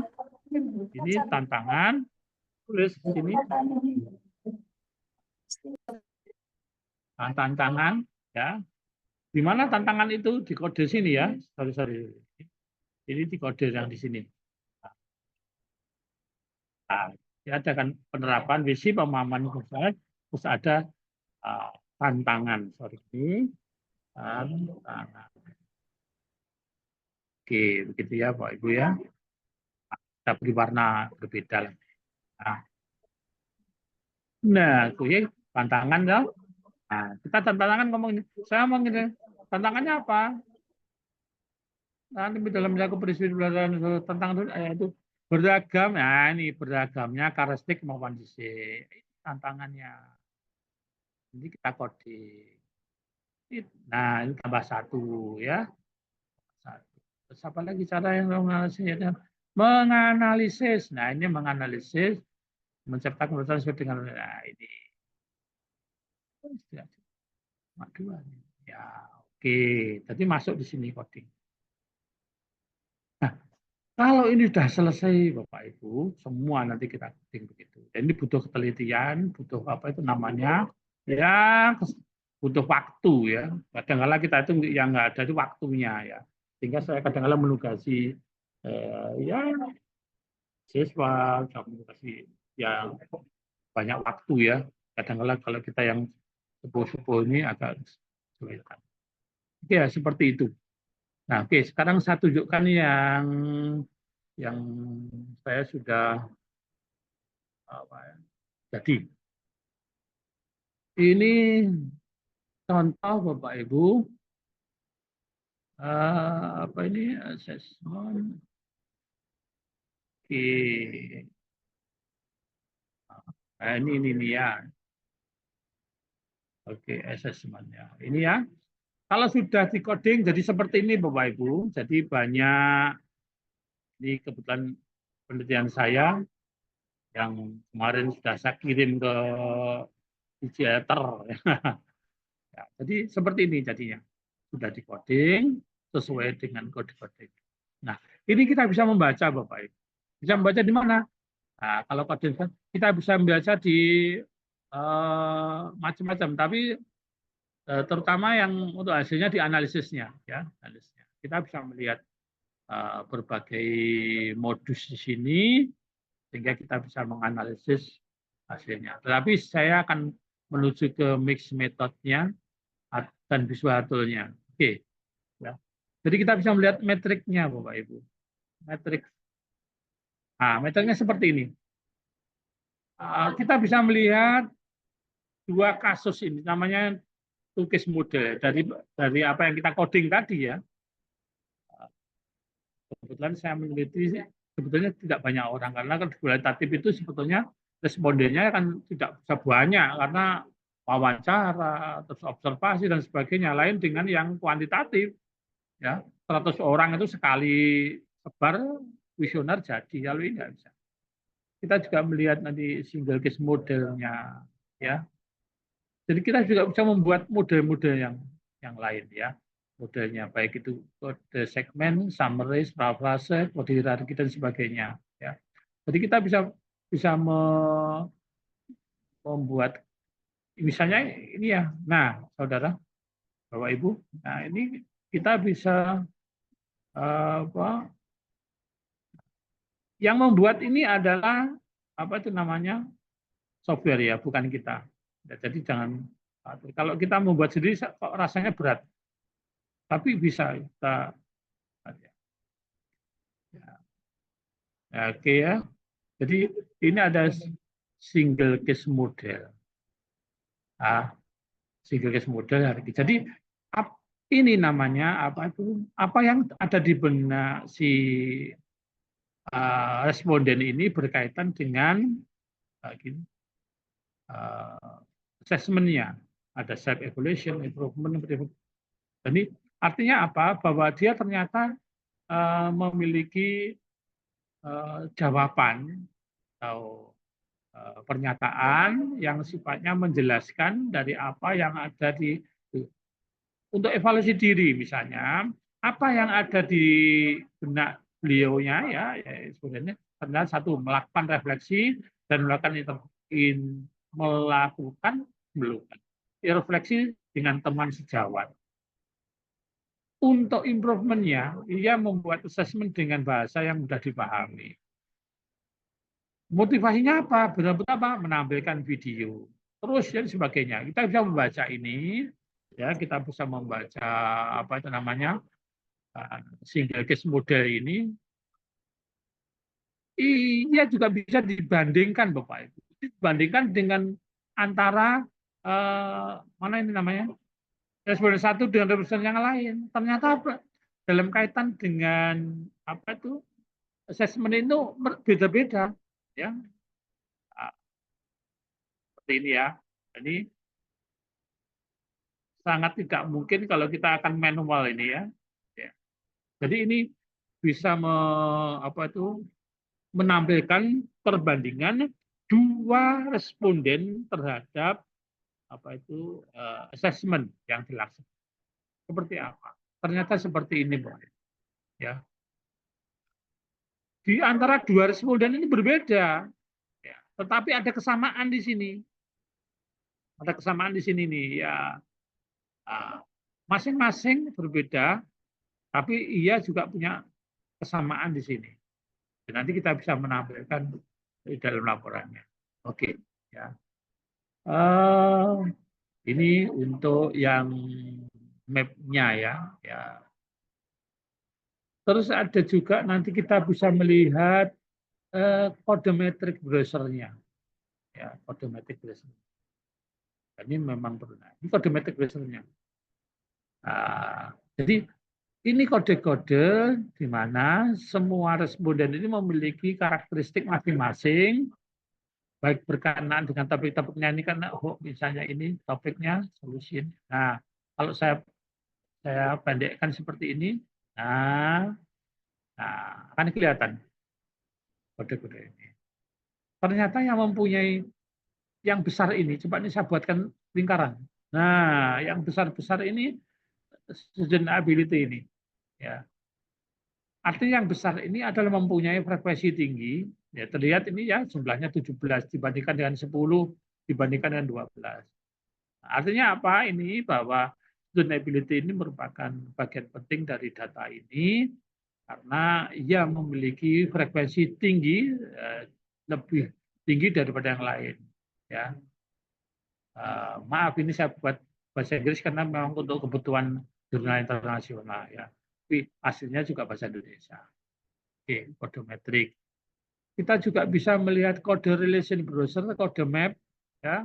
Ini tantangan, tulis sini. Nah, tantangan, ya. Di mana tantangan itu di kode sini ya? Sorry. Ini di kode yang di sini. Nah, ada kan penerapan visi pemahaman konsep, terus ada tantangan. Tantangan. Oke, begitu ya Pak Ibu ya. Kita beri warna berbeda. Nah, itu ya tantangan ya. Nah, kita tantangan ngomong ini. Saya ngomong ini. Tantangannya apa? Nanti dalam jago peristiwa pelajaran tentang itu beragam. Nah, ini beragamnya karakteristik kemampuan sisi. Tantangannya. Ini kita coding. Nah, ini tambah 1 ya. Terus apa lagi cara yang menganalisis? Menganalisis. Nah, ini menganalisis, menciptakan keputusan sesuai dengan ini. Ya, oke. Jadi masuk di sini coding. Nah, kalau ini sudah selesai Bapak Ibu, semua nanti kita coding begitu. Dan ini butuh ketelitian, butuh apa itu namanya? Ya, butuh waktu ya. Kadang-kadang kita itu yang nggak ada itu waktunya ya. Sehingga saya kadang-kadang menugasi ya siswa, menugasi yang banyak waktu ya. Kadang-kadang kalau kita yang sepuh-sepuh ini agak sulit. Oke ya, seperti itu. Nah, oke, sekarang saya tunjukkan yang saya sudah jadi. Ini contoh Bapak Ibu. Apa ini assessment? Oke. Nah, ini ya. Oke, assessment-nya. Ini ya. Kalau sudah di coding jadi seperti ini Bapak Ibu. Jadi banyak, ini kebetulan penelitian saya yang kemarin sudah saya kirim ke Digiator. Ya, jadi seperti ini jadinya. Sudah di coding sesuai dengan kode-kode. Nah, ini kita bisa membaca Bapak Ibu. Bisa membaca di mana? Nah, kalau coding kita bisa membaca di macam-macam, tapi terutama yang untuk hasilnya di analisisnya, ya, analisisnya. Kita bisa melihat berbagai modus di sini sehingga kita bisa menganalisis hasilnya. Tetapi saya akan menuju ke mix metodenya dan visual tool-nya. Oke, ya. Jadi kita bisa melihat metriknya, Bapak Ibu. Metrik. Nah, metriknya seperti ini. Kita bisa melihat dua kasus ini, namanya two case model dari apa yang kita coding tadi ya. Kebetulan saya meneliti sebetulnya tidak banyak orang karena kan kualitatif itu sebetulnya respondennya kan tidak bisa banyak karena wawancara, terus observasi dan sebagainya. Lain dengan yang kuantitatif, ya 100 orang itu sekali sebar kuesioner jadi, kalau ini nggak bisa. Kita juga melihat nanti single case modelnya, ya. Jadi kita juga bisa membuat model-model yang lain, ya. Modelnya baik itu kode segmen, summary, paraphrase, kode hierarki dan sebagainya, ya. Jadi kita bisa membuat misalnya ini ya. Nah, Saudara, Bapak Ibu, nah ini kita bisa apa? Yang membuat ini adalah apa itu namanya? Software ya, bukan kita. Ya, jadi jangan kalau kita membuat sendiri kok rasanya berat. Tapi bisa kita ya, oke ya. Jadi ini ada single case model. Single case model hari ini. Jadi ini namanya apa itu? Apa yang ada di benak si responden ini berkaitan dengan assessment-nya. Ada self evaluation, improvement. Jadi artinya apa? Bahwa dia ternyata memiliki jawaban atau pernyataan yang sifatnya menjelaskan dari apa yang ada di untuk evaluasi diri misalnya apa yang ada di benak beliaunya ya sebenarnya ternyata satu melakukan refleksi dan melakukan refleksi dengan teman sejawat. Untuk improvement-nya, ia membuat assessment dengan bahasa yang mudah dipahami. Motivasinya apa? Benar-benar apa? Menampilkan video. Terus dan sebagainya. Kita bisa membaca ini, ya kita bisa membaca apa itu namanya single case model ini. Ia juga bisa dibandingkan, Bapak Ibu. Dibandingkan dengan antara mana ini namanya? Responden satu dengan responden yang lain. Ternyata apa? Dalam kaitan dengan apa itu assessment itu beda-beda, ya. Seperti ini ya. Jadi sangat tidak mungkin kalau kita akan manual ini ya. Jadi ini bisa menampilkan perbandingan dua responden terhadap assessment yang dilaksanakan. Seperti apa? Ternyata seperti ini, Pak. Ya. Di antara dua responden ini berbeda, ya. Tetapi ada kesamaan di sini. Ada kesamaan di sini nih, ya. Masing-masing berbeda, tapi ia juga punya kesamaan di sini. Dan nanti kita bisa menampilkan di dalam laporannya. Oke, ya. Ini untuk yang map-nya ya. Terus ada juga nanti kita bisa melihat kode metrik browsernya. Ya, kode metrik browser. Ini memang perlu. Ini kode metrik browsernya. Jadi Ini kode-kode di mana semua responden ini memiliki karakteristik masing-masing, baik berkenaan dengan topik-topiknya ini kan, misalnya ini topiknya solusi. Nah, kalau saya pendekkan seperti ini, nah akan kelihatan kode-kode ini. Ternyata yang mempunyai yang besar ini, coba ini saya buatkan lingkaran. Nah, yang besar-besar ini sustainability ini, ya. Artinya yang besar ini adalah mempunyai frekuensi tinggi, ya terlihat ini ya jumlahnya 17 dibandingkan dengan 10 dibandingkan dengan 12. Artinya apa ini? Bahwa sustainability ini merupakan bagian penting dari data ini karena ia memiliki frekuensi tinggi, lebih tinggi daripada yang lain. Ya, maaf ini saya buat bahasa Inggris karena memang untuk kebutuhan jurnal internasional ya. Tapi hasilnya juga bahasa Indonesia. Oke, kode metrik. Kita juga bisa melihat kode relation browser, kode map, ya,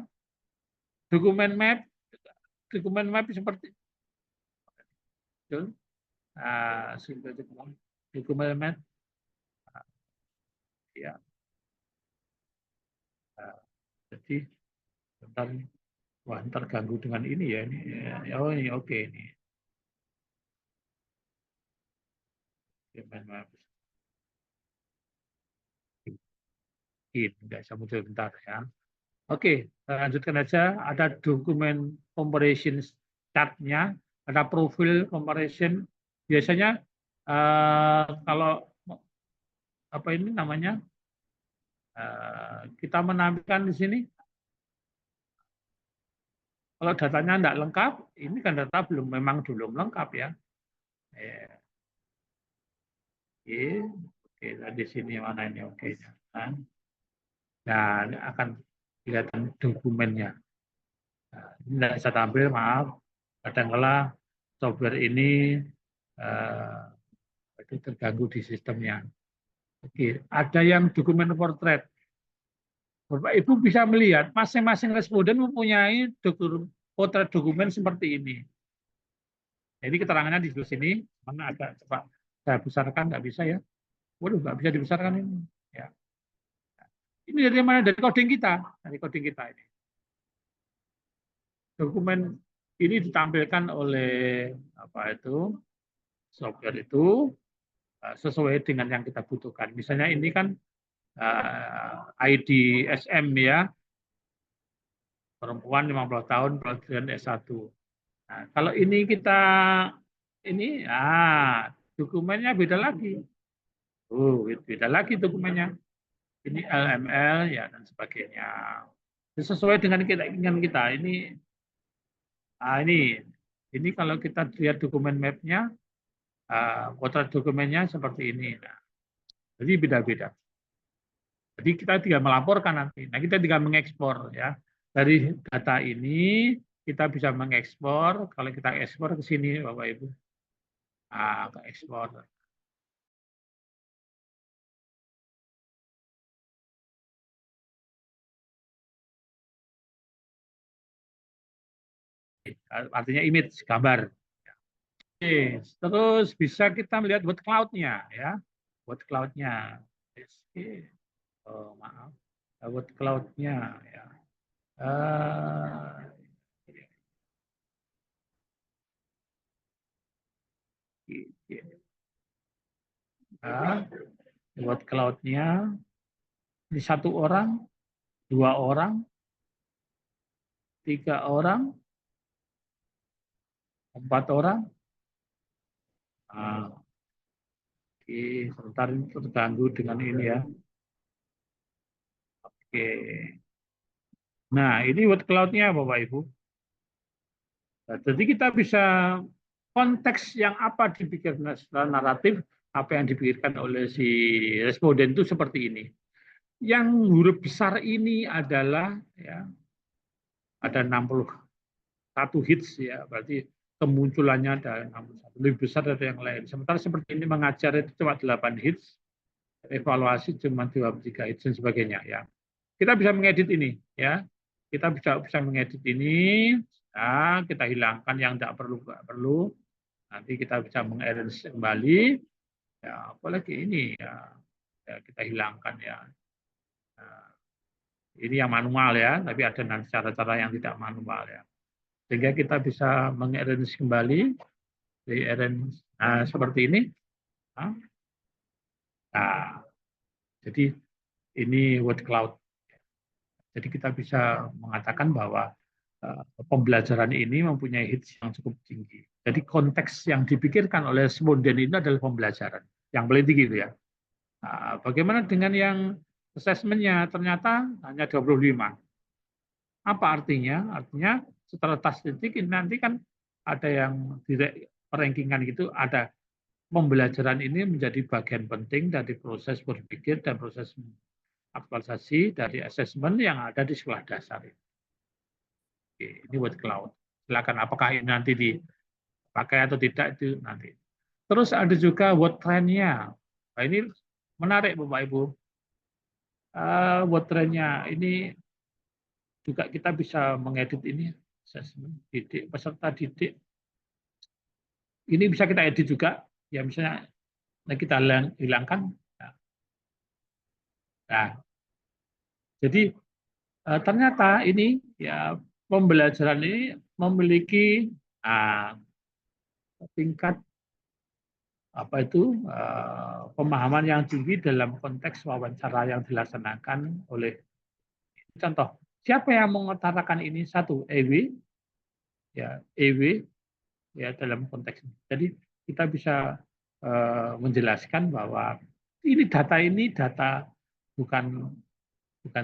dokumen map seperti itu. Dokumen map, ya. Jadi bentar, wah ntar ganggu dengan ini ya ini. Oh ini oke ini. Dokumen map. Nggak bisa muncul bentar ya. Oke, lanjutkan aja. Ada dokumen comparison chart-nya, ada profil comparison. Biasanya kalau apa ini namanya kita menampilkan di sini, kalau datanya tidak lengkap, ini kan data memang belum lengkap ya. Oke, di sini mana ini oke. Nah, akan kelihatan dokumennya. Nah, ini tidak bisa tampil, maaf. Kadang-kala software ini itu terganggu di sistemnya. Oke, ada yang dokumen portrait. Bapak Ibu bisa melihat masing-masing responden mempunyai potret dokumen seperti ini. Jadi keterangannya di sebelah sini, mana ada coba saya besarkan, nggak bisa ya. Waduh, nggak bisa dibesarkan ini. Ya. Ini dari mana? Dari coding kita, ini. Dokumen ini ditampilkan oleh apa itu software itu sesuai dengan yang kita butuhkan. Misalnya ini kan ID SM ya, perempuan 50 tahun, pelajaran S1. Nah, kalau ini kita dokumennya beda lagi. Beda lagi dokumennya. Ini LML ya dan sebagainya. Sesuai dengan keinginan kita. Ini kalau kita lihat dokumen mapnya, potret dokumennya seperti ini. Nah, jadi beda-beda. Jadi kita tinggal melaporkan nanti. Nah, kita tinggal mengekspor ya. Dari data ini kita bisa mengekspor. Kalau kita ekspor ke sini, Bapak Ibu, ke ekspor. Artinya image, gambar. Oke, terus bisa kita melihat word cloud-nya ya. Word cloud-nya. Oh, maaf. Word cloud-nya ya. Word cloud-nya ini 1 orang, 2 orang, 3 orang, 4 orang. Oke, sebentar ini terganggu dengan ini ya. Oke. Nah, ini word cloud-nya Bapak Ibu. Nah, jadi kita bisa konteks yang apa dipikirkan secara naratif, apa yang dipikirkan oleh si responden itu seperti ini. Yang huruf besar ini adalah ya ada 61 hits ya, berarti kemunculannya ada 61, lebih besar dari yang lain. Sementara seperti ini mengajar itu cuma 8 hits, evaluasi cuma 23 hits dan sebagainya ya. Kita bisa mengedit ini ya. Kita bisa mengedit ini. Nah, kita hilangkan yang tidak perlu. nanti kita bisa mengarrange kembali, ya apalagi ini ya, kita hilangkan ya. Nah, ini yang manual ya, tapi ada nanti cara-cara yang tidak manual ya. Sehingga kita bisa mengarrange kembali, seperti ini. Nah, jadi ini word cloud. Jadi kita bisa mengatakan bahwa pembelajaran ini mempunyai hits yang cukup tinggi. Jadi konteks yang dipikirkan oleh responden ini adalah pembelajaran yang paling tinggi itu ya. Nah, bagaimana dengan yang asesmennya ternyata hanya 25. Apa artinya? Artinya setelah tes titik nanti kan ada yang direct rankingan gitu, ada pembelajaran ini menjadi bagian penting dari proses berpikir dan proses aktualisasi dari asesmen yang ada di sekolah dasar. Oke, ini word cloud. Silakan apakah ini nanti dipakai atau tidak itu nanti. Terus ada juga word trend-nya. Nah, ini menarik Bapak Ibu. Word trend-nya ini juga kita bisa mengedit ini asesmen didik peserta didik. Ini bisa kita edit juga. Ya misalnya kita hilangkan. Nah, jadi ternyata ini ya pembelajaran ini memiliki tingkat pemahaman yang tinggi dalam konteks wawancara yang dilaksanakan oleh contoh. Siapa yang mengutarakan ini? Satu, EW, ya EW, ya dalam konteks ini. Jadi kita bisa menjelaskan bahwa ini data bukan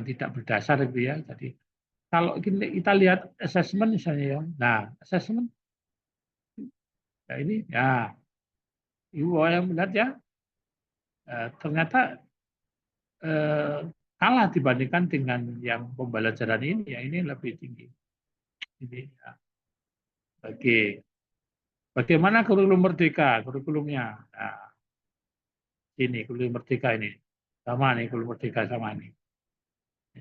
tidak berdasar gitu ya. Jadi kalau kita lihat asesmen misalnya ya, nah asesmen ya ini ya Ibu yang melihat ya ternyata kalah dibandingkan dengan yang pembelajaran ini, ya ini lebih tinggi. Ini ya. Oke, bagaimana kurikulum merdeka? Kurikulumnya, nah, ini kurikulum merdeka ini sama nih kurikulum merdeka sama ini.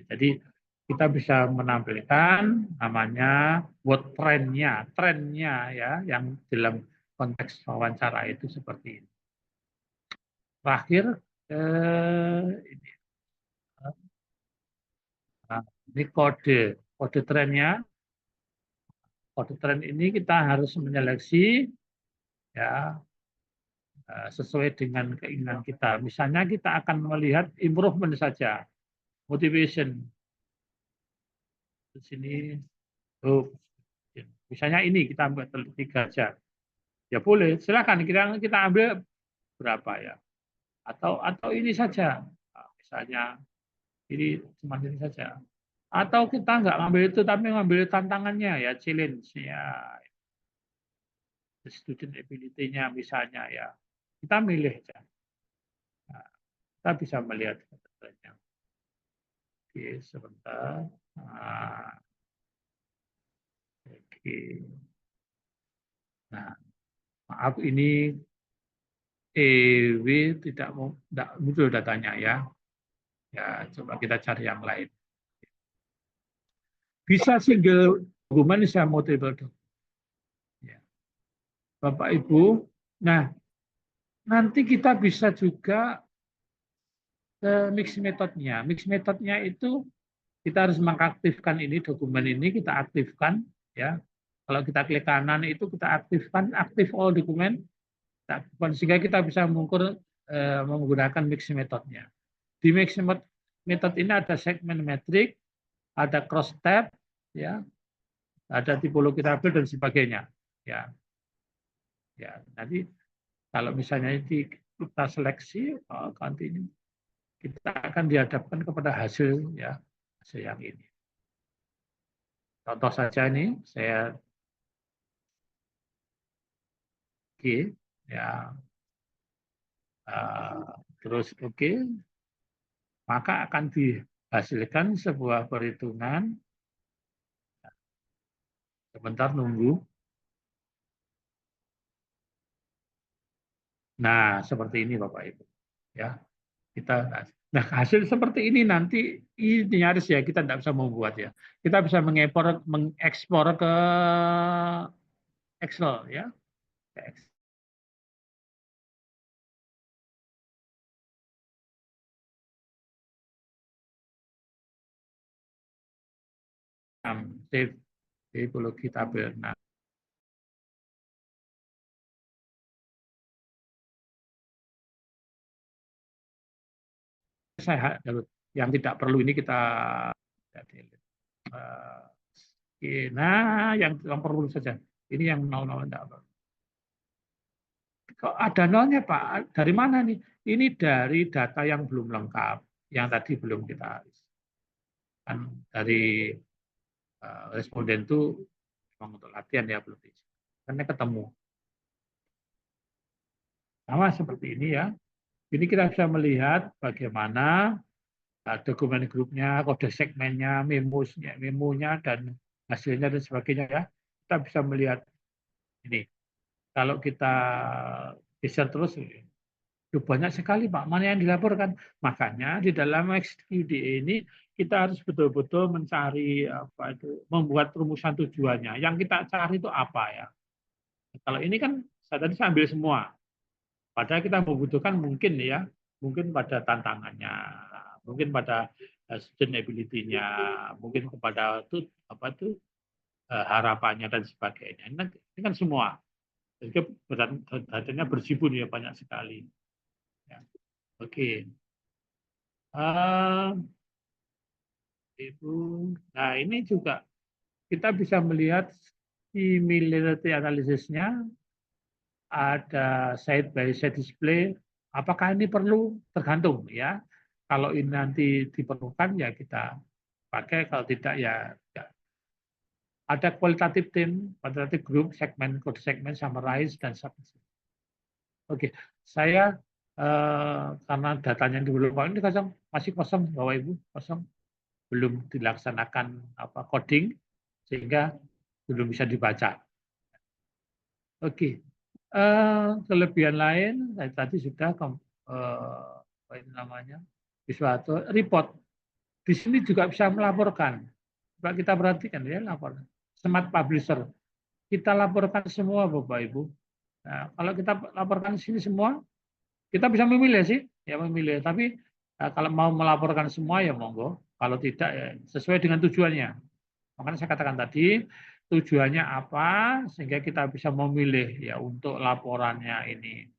Jadi kita bisa menampilkan namanya word trend-nya ya, yang dalam konteks wawancara itu seperti ini. Terakhir, ini. Nah, ini kode trennya. Kode tren ini kita harus menyeleksi ya sesuai dengan keinginan kita. Misalnya kita akan melihat improvement saja, motivation. Di sini, misalnya ini kita ambil 3 aja. Ya boleh, silakan kita ambil berapa ya. Atau ini saja. Nah, misalnya ini cuma ini saja. Atau kita nggak ngambil itu tapi ngambil tantangannya ya, challenge-nya. Student ability-nya misalnya ya. Kita milih aja. Nah, kita bisa melihat katanya. Oke, sebentar. Nah, oke. Nah, maaf ini EW tidak muncul datanya ya. Ya, coba kita cari yang lain. Bisa single dokumen, bisa multiple dokumen. Ya. Bapak Ibu, nah nanti kita bisa juga mix metodenya. Mix metodenya itu kita harus mengaktifkan ini dokumen ini, kita aktifkan ya. Kalau kita klik kanan itu kita aktifkan aktif all dokumen, sehingga kita bisa mengukur menggunakan mix metodenya. Di mix method ini ada segmen metrik, ada cross tab, ya, ada tipologi tabel dan sebagainya. Ya, nanti kalau misalnya kita seleksi, nanti ini kita akan dihadapkan kepada hasil yang ini. Contoh saja ini saya oke, ya, terus oke, maka akan dihasilkan sebuah perhitungan. Sebentar nunggu. Nah, seperti ini Bapak Ibu. Ya, nah hasil seperti ini nanti ini nyaris ya kita tidak bisa membuat ya. Kita bisa mengekspor ke Excel ya. save tipologi tabel. Nah, saya yang tidak perlu ini kita delete. Nah, yang perlu saja. Ini yang nol-nol tidak perlu. Kok ada nolnya, Pak? Dari mana nih? Ini dari data yang belum lengkap, yang tadi belum kita kan dari responden itu memang untuk latihan ya belum diisi. Karena ketemu. Sama seperti ini ya. Ini kita bisa melihat bagaimana dokumen grupnya, kode segmennya, memonya, dan hasilnya dan sebagainya ya. Kita bisa melihat ini. Kalau kita geser terus, banyak sekali Pak, mana yang dilaporkan. Makanya di dalam XQDA ini kita harus betul-betul mencari apa itu, membuat rumusan tujuannya. Yang kita cari itu apa ya? Kalau ini kan saya tadi ambil semua. Padahal kita membutuhkan mungkin ya, mungkin pada tantangannya, mungkin pada sustainability-nya, mungkin kepada itu apa itu harapannya dan sebagainya. Ini kan semua. Jadi datanya bersibun ya banyak sekali. Ya. Oke. Ibu. Nah ini juga kita bisa melihat similarity analysisnya. Ada side by side display. Apakah ini perlu? Tergantung ya. Kalau ini nanti diperlukan ya kita pakai. Kalau tidak ya. Ada kualitatif tim, kualitatif group, segmen, code segmen, summarize dan submission. Oke, saya karena datanya belum ini kosong, masih kosong Bapak Ibu, kosong, belum dilaksanakan coding sehingga belum bisa dibaca. Oke, kelebihan lain tadi sudah apa itu namanya suatu report. Di sini juga bisa melaporkan. Coba kita perhatikan ya laporan. Smart Publisher. Kita laporkan semua Bapak Ibu. Nah, kalau kita laporkan di sini semua, kita bisa memilih sih, ya memilih. Tapi kalau mau melaporkan semua ya monggo. Kalau tidak ya sesuai dengan tujuannya. Makanya saya katakan tadi tujuannya apa sehingga kita bisa memilih ya untuk laporannya ini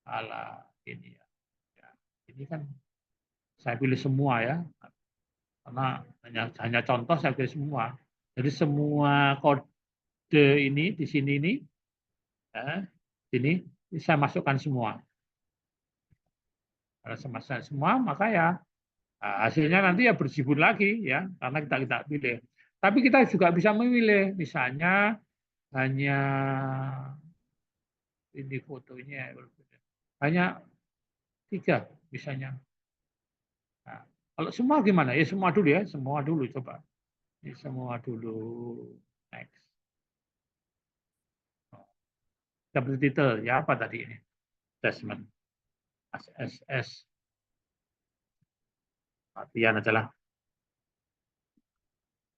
ala ini ya. Ini kan saya pilih semua ya. Karena hanya contoh saya pilih semua. Jadi semua kode ini di sini ini ya, ini saya masukkan semua. Kalau saya masukkan semua maka ya hasilnya nanti ya bersibun lagi ya karena kita pilih. Tapi kita juga bisa memilih misalnya hanya ini fotonya hanya 3 misalnya. Nah, kalau semua gimana? Ya semua dulu ya, semua dulu coba. Ini semua dulu. Next. Double title ya apa tadi ini? Assessment. SSS. Latihan aja lah.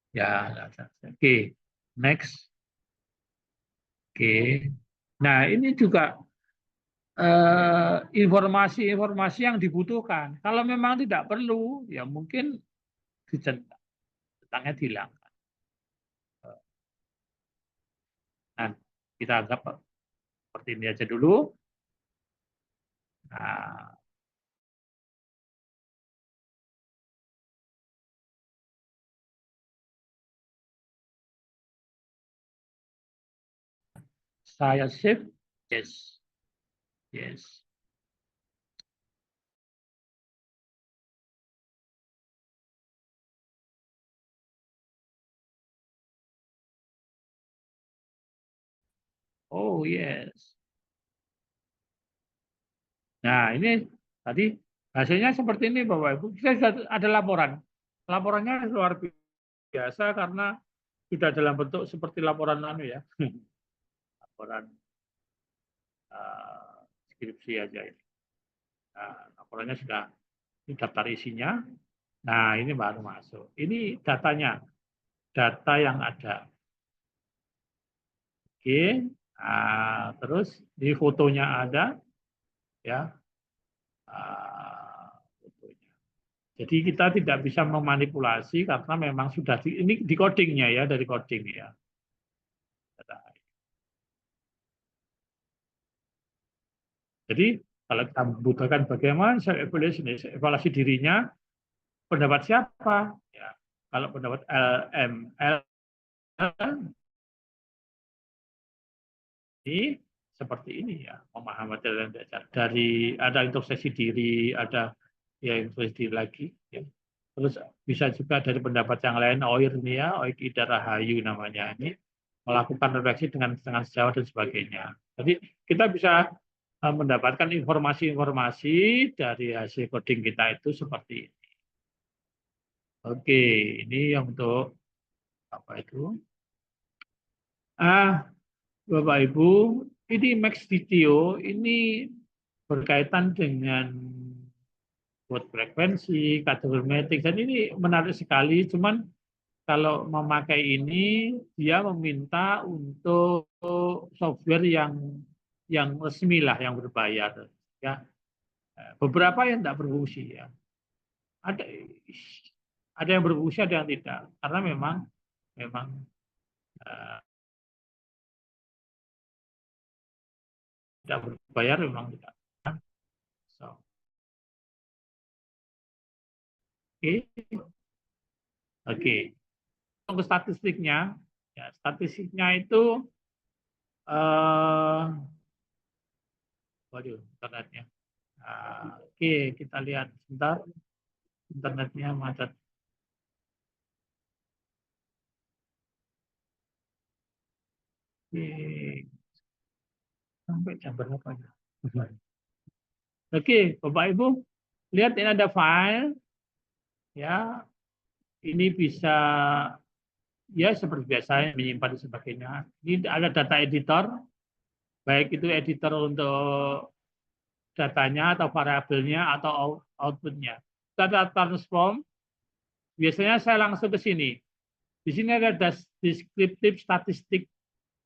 Ya, oke. Next. Oke. Nah, ini juga informasi-informasi yang dibutuhkan. Kalau memang tidak perlu, ya mungkin centangnya dihilangkan. Nah, kita anggap seperti ini aja dulu. Nah, saya save, yes, yes. Oh yes. Nah ini tadi hasilnya seperti ini Bapak Ibu. Kita sudah ada laporan. Laporannya luar biasa karena sudah dalam bentuk seperti laporan ya. Laporan skripsi aja ini. Nah, laporannya sudah daftar isinya. Nah ini baru masuk. Ini datanya, data yang ada. Oke. Nah, terus di fotonya ada, ya. Fotonya. Jadi kita tidak bisa memanipulasi karena memang sudah ini di codingnya ya, dari coding ya. Jadi kalau kita membutuhkan bagaimana evaluasi dirinya, pendapat siapa? Ya, kalau pendapat LML ini seperti ini ya, pemahaman dari ada introspeksi diri, ada ya introspeksi diri lagi. Ya. Terus bisa juga dari pendapat yang lain, OIR ini ya, OIR Ida Rahayu namanya ini, melakukan refleksi dengan sejauh dan sebagainya. Jadi kita bisa mendapatkan informasi-informasi dari hasil coding kita itu seperti ini. Oke, ini yang untuk apa itu? Bapak Ibu, ini Max Video ini berkaitan dengan buat frekuensi, kalorimetrik, dan ini menarik sekali. Cuman kalau memakai ini, dia meminta untuk software yang resmi lah, yang berbayar. Ya, beberapa yang tidak berfungsi ya. Ada yang berfungsi, ada yang tidak. Karena memang tidak berbayar, memang tidak. So. Oke. Untuk statistiknya, ya, statistiknya itu, waduh, internetnya. Oke, kita lihat sebentar. Internetnya macet. Oke. Sampai jam berapa ya? Oke, Bapak Ibu, lihat ini ada file, ya. Ini bisa ya seperti biasa menyimpan dan sebagainya. Ini ada data editor, baik itu editor untuk datanya atau variabelnya atau outputnya. Data transform, biasanya saya langsung ke sini. Di sini ada deskriptif statistik,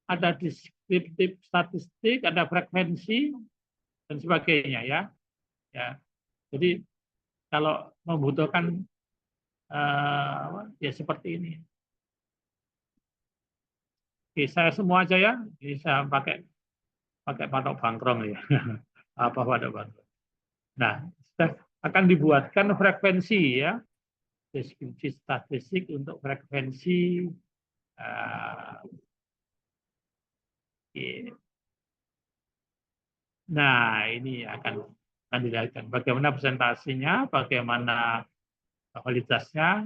ada deskriptif statistik, ada frekuensi dan sebagainya ya. Ya, jadi kalau membutuhkan ya seperti ini. Oke, saya semua aja ya. Ini saya pakai patok bangkrong ya. Apa patok bangkrong. Nah, akan dibuatkan frekuensi ya. Deskripsi statistik untuk frekuensi. Nah, ini akan dilihatkan bagaimana presentasinya, bagaimana kualitasnya.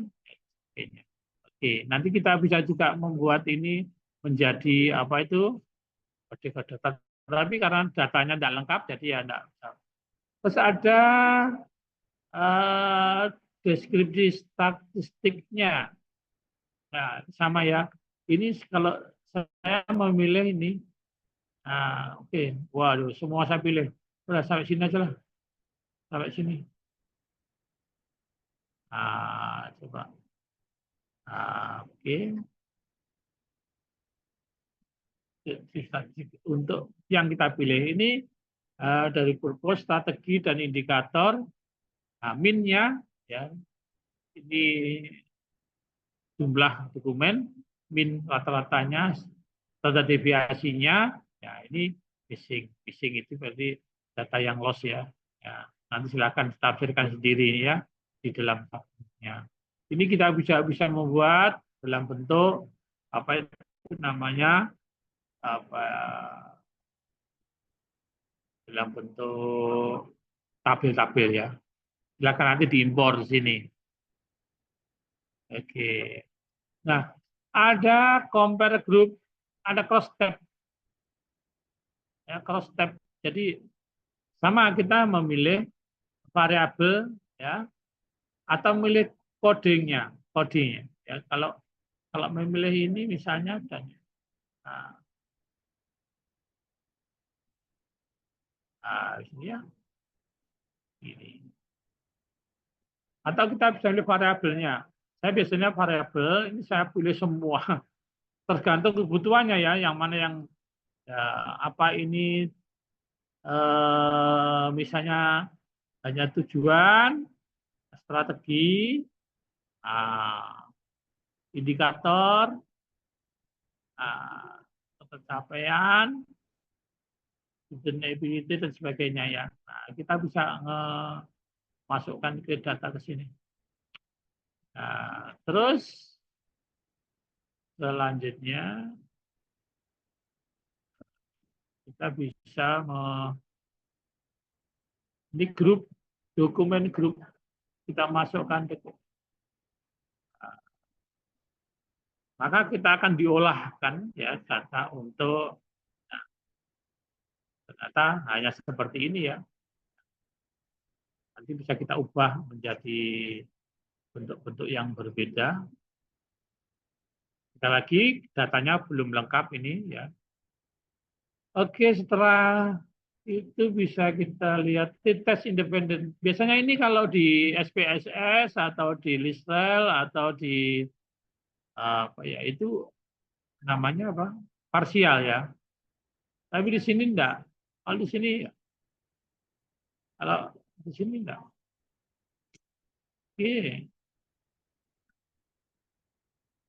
Oke, nanti kita bisa juga membuat ini menjadi apa itu kode-kode. Tapi karena datanya tidak lengkap, jadi ya tidak. Terus ada deskripsi statistiknya. Nah, sama ya. Ini kalau saya memilih ini, oke. Waduh, semua saya pilih. Udah sampai sini aja lah. Sampai sini. Coba. Oke. Untuk yang kita pilih ini dari purpose, strategi, dan indikator. Min-nya, ya, ini jumlah dokumen, min rata-ratanya, standar deviasinya, ya ini phishing. Phishing itu berarti data yang loss ya. Ya, nanti silakan tafsirkan sendiri ya di dalam tabelnya. Ini kita bisa membuat dalam bentuk apa itu namanya dalam bentuk tabel-tabel ya. Silakan nanti diimpor di sini. Oke. Nah, ada compare group, ada cross tab. Ya, cross tab. Jadi sama kita memilih variabel ya atau memilih codingnya. Ya, kalau memilih ini misalnya ini ya. Ini. Atau kita bisa pilih variabelnya. Saya biasanya variabel ini saya pilih semua. Tergantung kebutuhannya ya, yang mana yang ya, apa ini misalnya hanya tujuan, strategi, indikator, pencapaian, sustainability dan sebagainya ya. Nah, kita bisa masukkan ke data ke sini. Nah, terus selanjutnya kita bisa ini grup, dokumen grup kita masukkan ke maka kita akan diolahkan ya data untuk ternyata hanya seperti ini ya. Nanti bisa kita ubah menjadi bentuk-bentuk yang berbeda. Sekali lagi datanya belum lengkap ini ya. Oke, setelah itu bisa kita lihat tes independen. Biasanya ini kalau di SPSS atau di Listel atau di apa ya itu namanya apa? Parsial ya. Tapi di sini enggak. Kalau di sini enggak. Oke.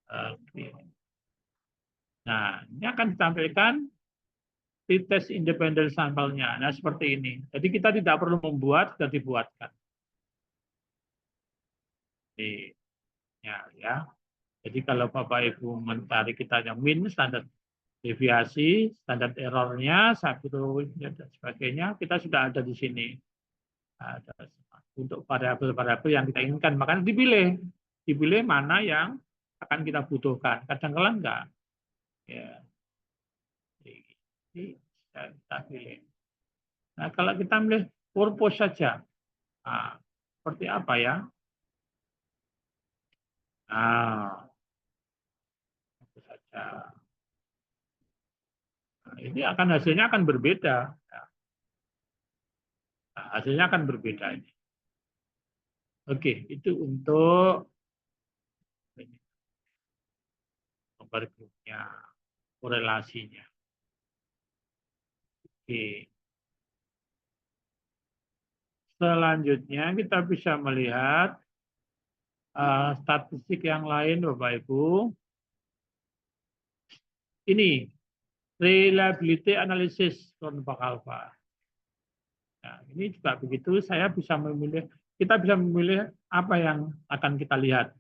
Oke. Nah, ini akan ditampilkan tes independen sampelnya. Nah, seperti ini. Jadi kita tidak perlu membuat, sudah dibuatkan. Ya. Jadi kalau Bapak Ibu mencari kita yang min standar deviasi, standar errornya, satu dan sebagainya, kita sudah ada di sini. Ada untuk variabel-variabel yang kita inginkan, makanya dipilih mana yang akan kita butuhkan. Kadang-kadang enggak. Ya. Jadi kita pilih. Nah, kalau kita milih purpose saja, nah, seperti apa ya? Nah, itu saja. Nah, ini hasilnya akan berbeda. Nah, hasilnya akan berbeda ini. Oke, itu untuk nomor grupnya, korelasinya. Oke. Selanjutnya kita bisa melihat statistik yang lain, Bapak Ibu. Ini reliability analysis kelompok alpha. Nah, ini juga begitu. Kita bisa memilih apa yang akan kita lihat.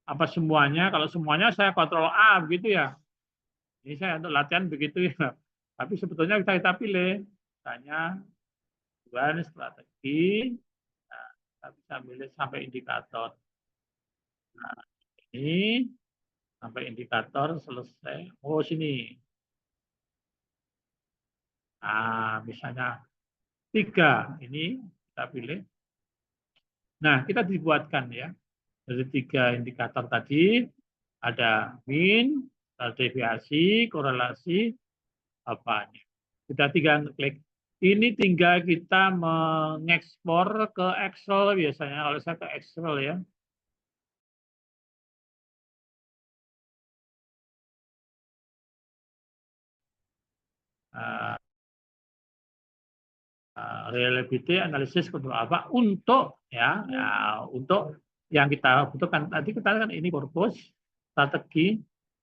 Apa semuanya? Kalau semuanya saya kontrol A begitu ya. Ini saya untuk latihan begitu ya. Tapi sebetulnya kita pilih. Misalnya tujuan strategi. Nah, kita bisa milih sampai indikator. Nah, ini sampai indikator selesai. Oh, sini. Nah, misalnya 3 ini kita pilih. Nah, kita dibuatkan ya. Dari 3 indikator tadi ada min, deviasi, korelasi, apanya. Kita tinggal klik. Ini tinggal kita mengekspor ke Excel biasanya. Kalau saya ke Excel ya. Reliability analysis untuk apa? Untuk untuk yang kita butuhkan. Tadi kita kan ini purpose, strategi,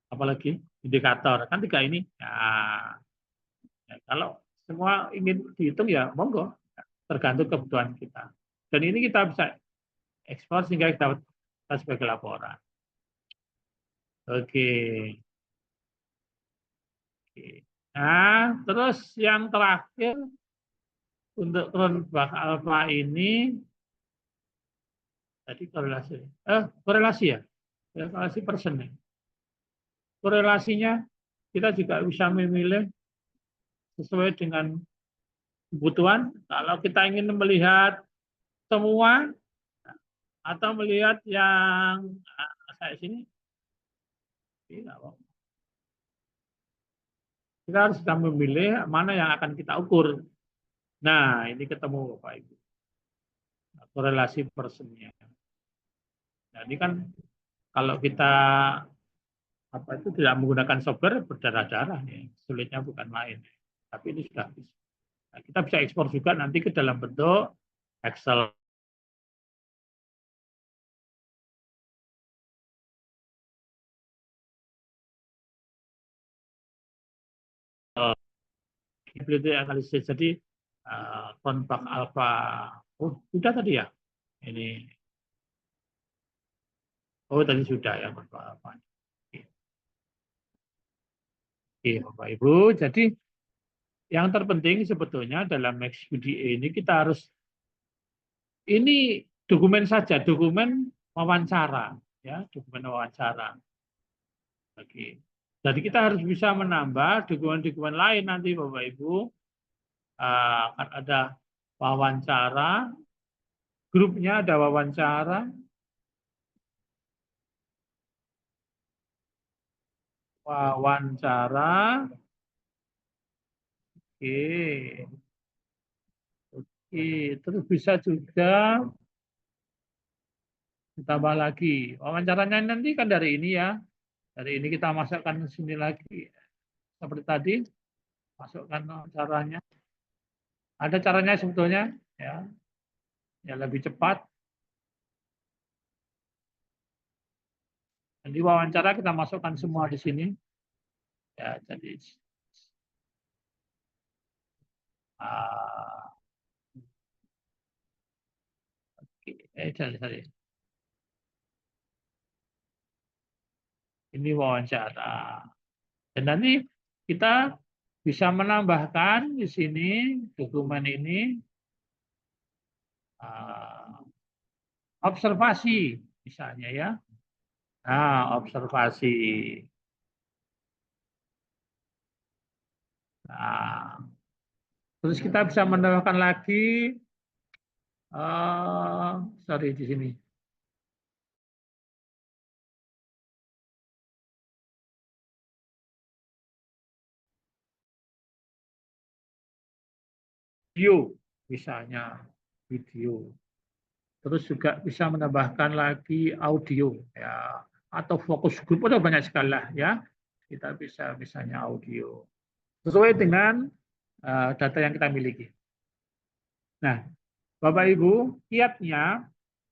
apalagi indikator. Kan 3 ini. Ya, kalau semua ingin dihitung ya monggo, tergantung kebutuhan kita. Dan ini kita bisa ekspor sehingga kita sebagai laporan. Oke. Nah, terus yang terakhir untuk kelompok alfa ini tadi korelasi ya, korelasi persen. Korelasinya kita juga bisa memilih sesuai dengan kebutuhan. Kalau kita ingin melihat semua atau melihat yang kayak sini, kita harus sudah memilih mana yang akan kita ukur. Nah, ini ketemu Bapak Ibu. Korelasi persennya. Nah, ini kan kalau kita tidak menggunakan software berdarah-darah nih, sulitnya bukan main. Tapi ini sudah bisa. Nah, kita bisa ekspor juga nanti ke dalam bentuk Excel Ability analisis. Jadi kontak alfa. Oh, sudah tadi ya? Ini. Oh, tadi sudah ya kontak alfa. Oke, Bapak Ibu. Jadi yang terpenting sebetulnya dalam MaxQDA ini kita harus, ini dokumen saja, dokumen wawancara, ya, dokumen wawancara. Oke. Jadi kita harus bisa menambah dokumen-dokumen lain nanti Bapak Ibu. Akan ada wawancara, grupnya ada wawancara, oke, oke, terus bisa juga ditambah lagi. Wawancaranya nanti kan dari ini ya, dari ini kita masukkan ke sini lagi. Seperti tadi, masukkan wawancaranya. Ada caranya sebetulnya, ya lebih cepat. Jadi wawancara kita masukkan semua di sini. Ya, jadi sorry. Ini wawancara. Dan nanti kita bisa menambahkan di sini dokumen ini observasi misalnya ya. Nah, observasi. Nah, terus kita bisa menambahkan lagi sorry di sini. Video misalnya, video. Terus juga bisa menambahkan lagi audio ya, atau fokus grup, atau banyak sekali lah ya. Kita bisa misalnya audio sesuai dengan data yang kita miliki. Nah, Bapak Ibu, kiatnya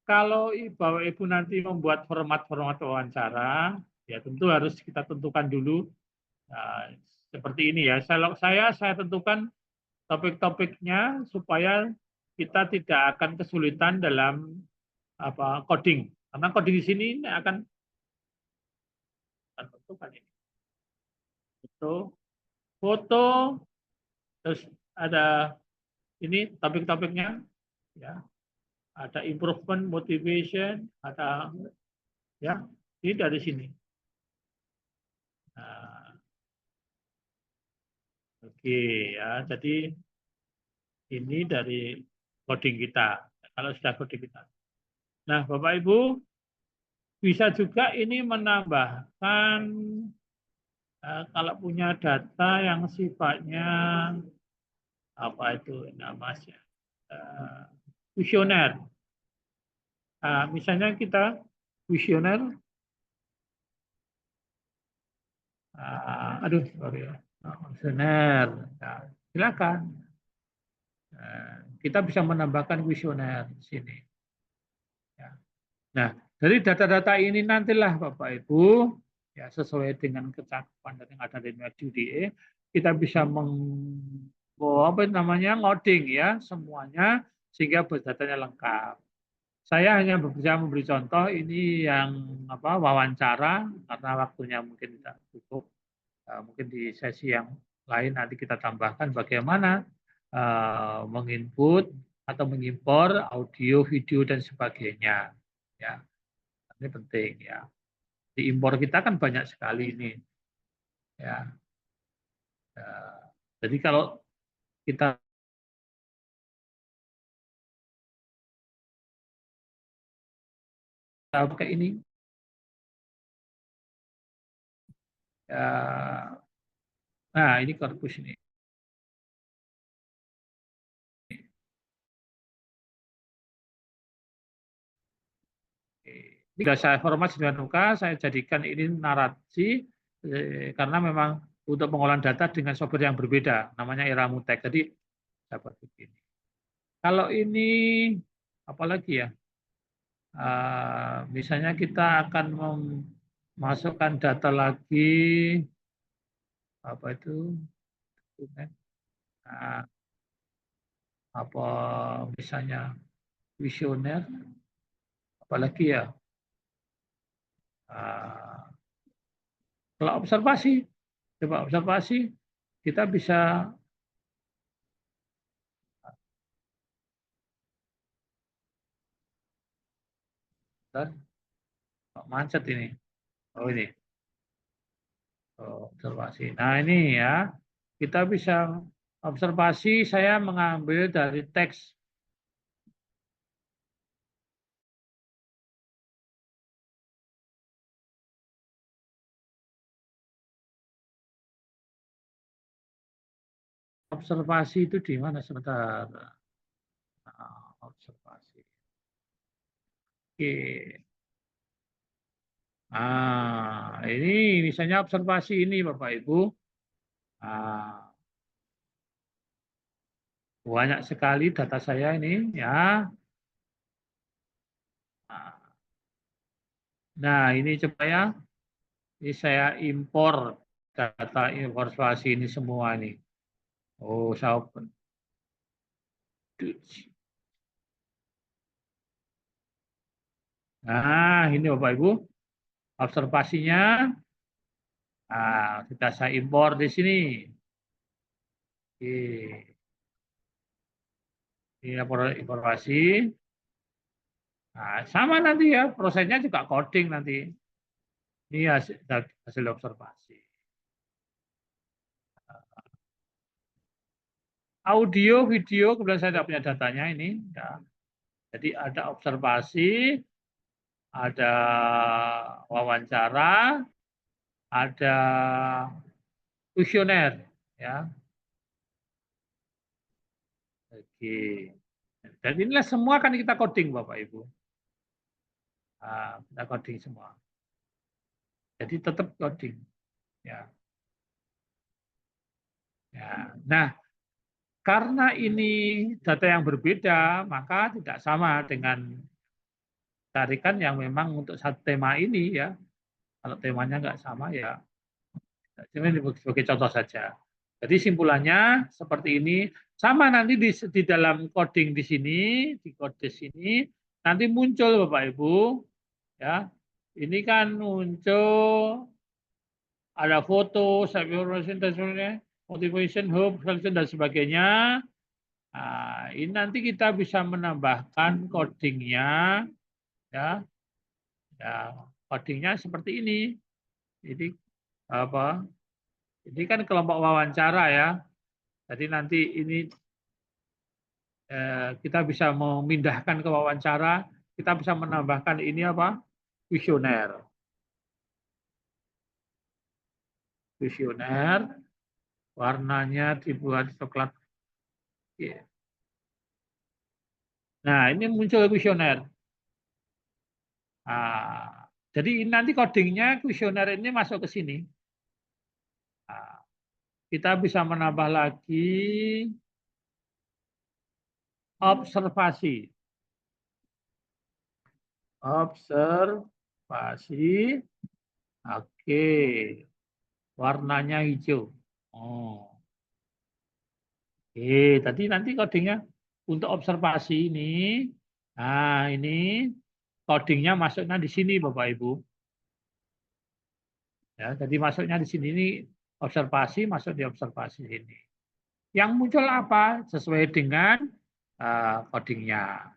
kalau Bapak Ibu nanti membuat format-format wawancara, ya tentu harus kita tentukan dulu seperti ini ya. Saya tentukan topik-topiknya supaya kita tidak akan kesulitan dalam coding. Karena coding di sini akan tentukan ini. Foto, terus ada ini topik-topiknya, ya. Ada improvement, motivation, ada ya, ini dari sini. Nah, oke ya, jadi ini dari coding kita. Kalau sudah coding kita. Nah, Bapak Ibu, bisa juga ini menambahkan kalau punya data yang sifatnya apa itu namanya kuesioner. Misalnya kita kuesioner, kuesioner, silakan. Kita bisa menambahkan kuesioner di sini. Nah, dari data-data ini nantilah Bapak Ibu, ya sesuai dengan kecakupan yang ada di MaxQDA, kita bisa ngoding ya semuanya sehingga datanya lengkap. Saya hanya bisa memberi contoh ini yang wawancara karena waktunya mungkin tidak cukup. Mungkin di sesi yang lain nanti kita tambahkan bagaimana menginput atau mengimpor audio, video dan sebagainya. Ya, ini penting ya. Di impor kita kan banyak sekali ini. Ya. Jadi kalau kita pakai ini, nah ini korpus ini. Jika saya format dengan UK, saya jadikan ini narasi karena memang untuk pengolahan data dengan software yang berbeda, namanya Eramutek. Jadi dapat begini. Kalau ini apalagi ya? Misalnya kita akan memasukkan data lagi, apa itu? Nah, apa misalnya visioner, apalagi ya, kalau observasi, coba observasi, kita bisa macet ini. Oh ini, observasi. Nah ini ya, kita bisa observasi. Saya mengambil dari teks. Observasi itu di mana sebentar? Nah, observasi. Oke. Nah, ini misalnya observasi ini Bapak Ibu. Nah, banyak sekali data saya ini ya. Nah, ini coba ya. Ini saya impor data observasi ini semua nih. Oh, saya open. Nah, ini Bapak Ibu, observasinya. Nah, sudah saya impor di sini. Oke. Ini informasi. Nah, sama nanti ya, prosesnya juga coding nanti. Ini hasil observasi. Audio, video, kemudian saya tidak punya datanya ini. Ya. Jadi ada observasi, ada wawancara, ada kuesioner, ya. Oke. Dan inilah semua kan kita coding, Bapak Ibu. Nah, kita coding semua. Jadi tetap coding, ya. Ya. Nah, karena ini data yang berbeda, maka tidak sama dengan tarikan yang memang untuk satu tema ini ya. Kalau temanya nggak sama ya, ini sebagai contoh saja. Jadi simpulannya seperti ini, sama nanti di dalam coding di sini, di kode sini, nanti muncul Bapak Ibu, ya. Ini kan muncul ada foto, motivation, hope, dan sebagainya. Nah, ini nanti kita bisa menambahkan codingnya, ya, codingnya seperti ini. Jadi apa? Ini kan kelompok wawancara ya. Jadi nanti ini kita bisa memindahkan ke wawancara, kita bisa menambahkan ini apa? Kuesioner. Kuesioner, warnanya dibuat coklat. Nah, ini muncul kuesioner. Nah, jadi nanti codingnya kuesioner ini masuk ke sini. Nah, kita bisa menambah lagi observasi. Observasi. Oke. Warnanya hijau. Oh. Oke, tadi nanti codingnya untuk observasi ini. Nah, ini codingnya masuknya di sini Bapak Ibu. Ya, jadi masuknya di sini ini observasi, masuk di observasi ini. Yang muncul apa? Sesuai dengan codingnya.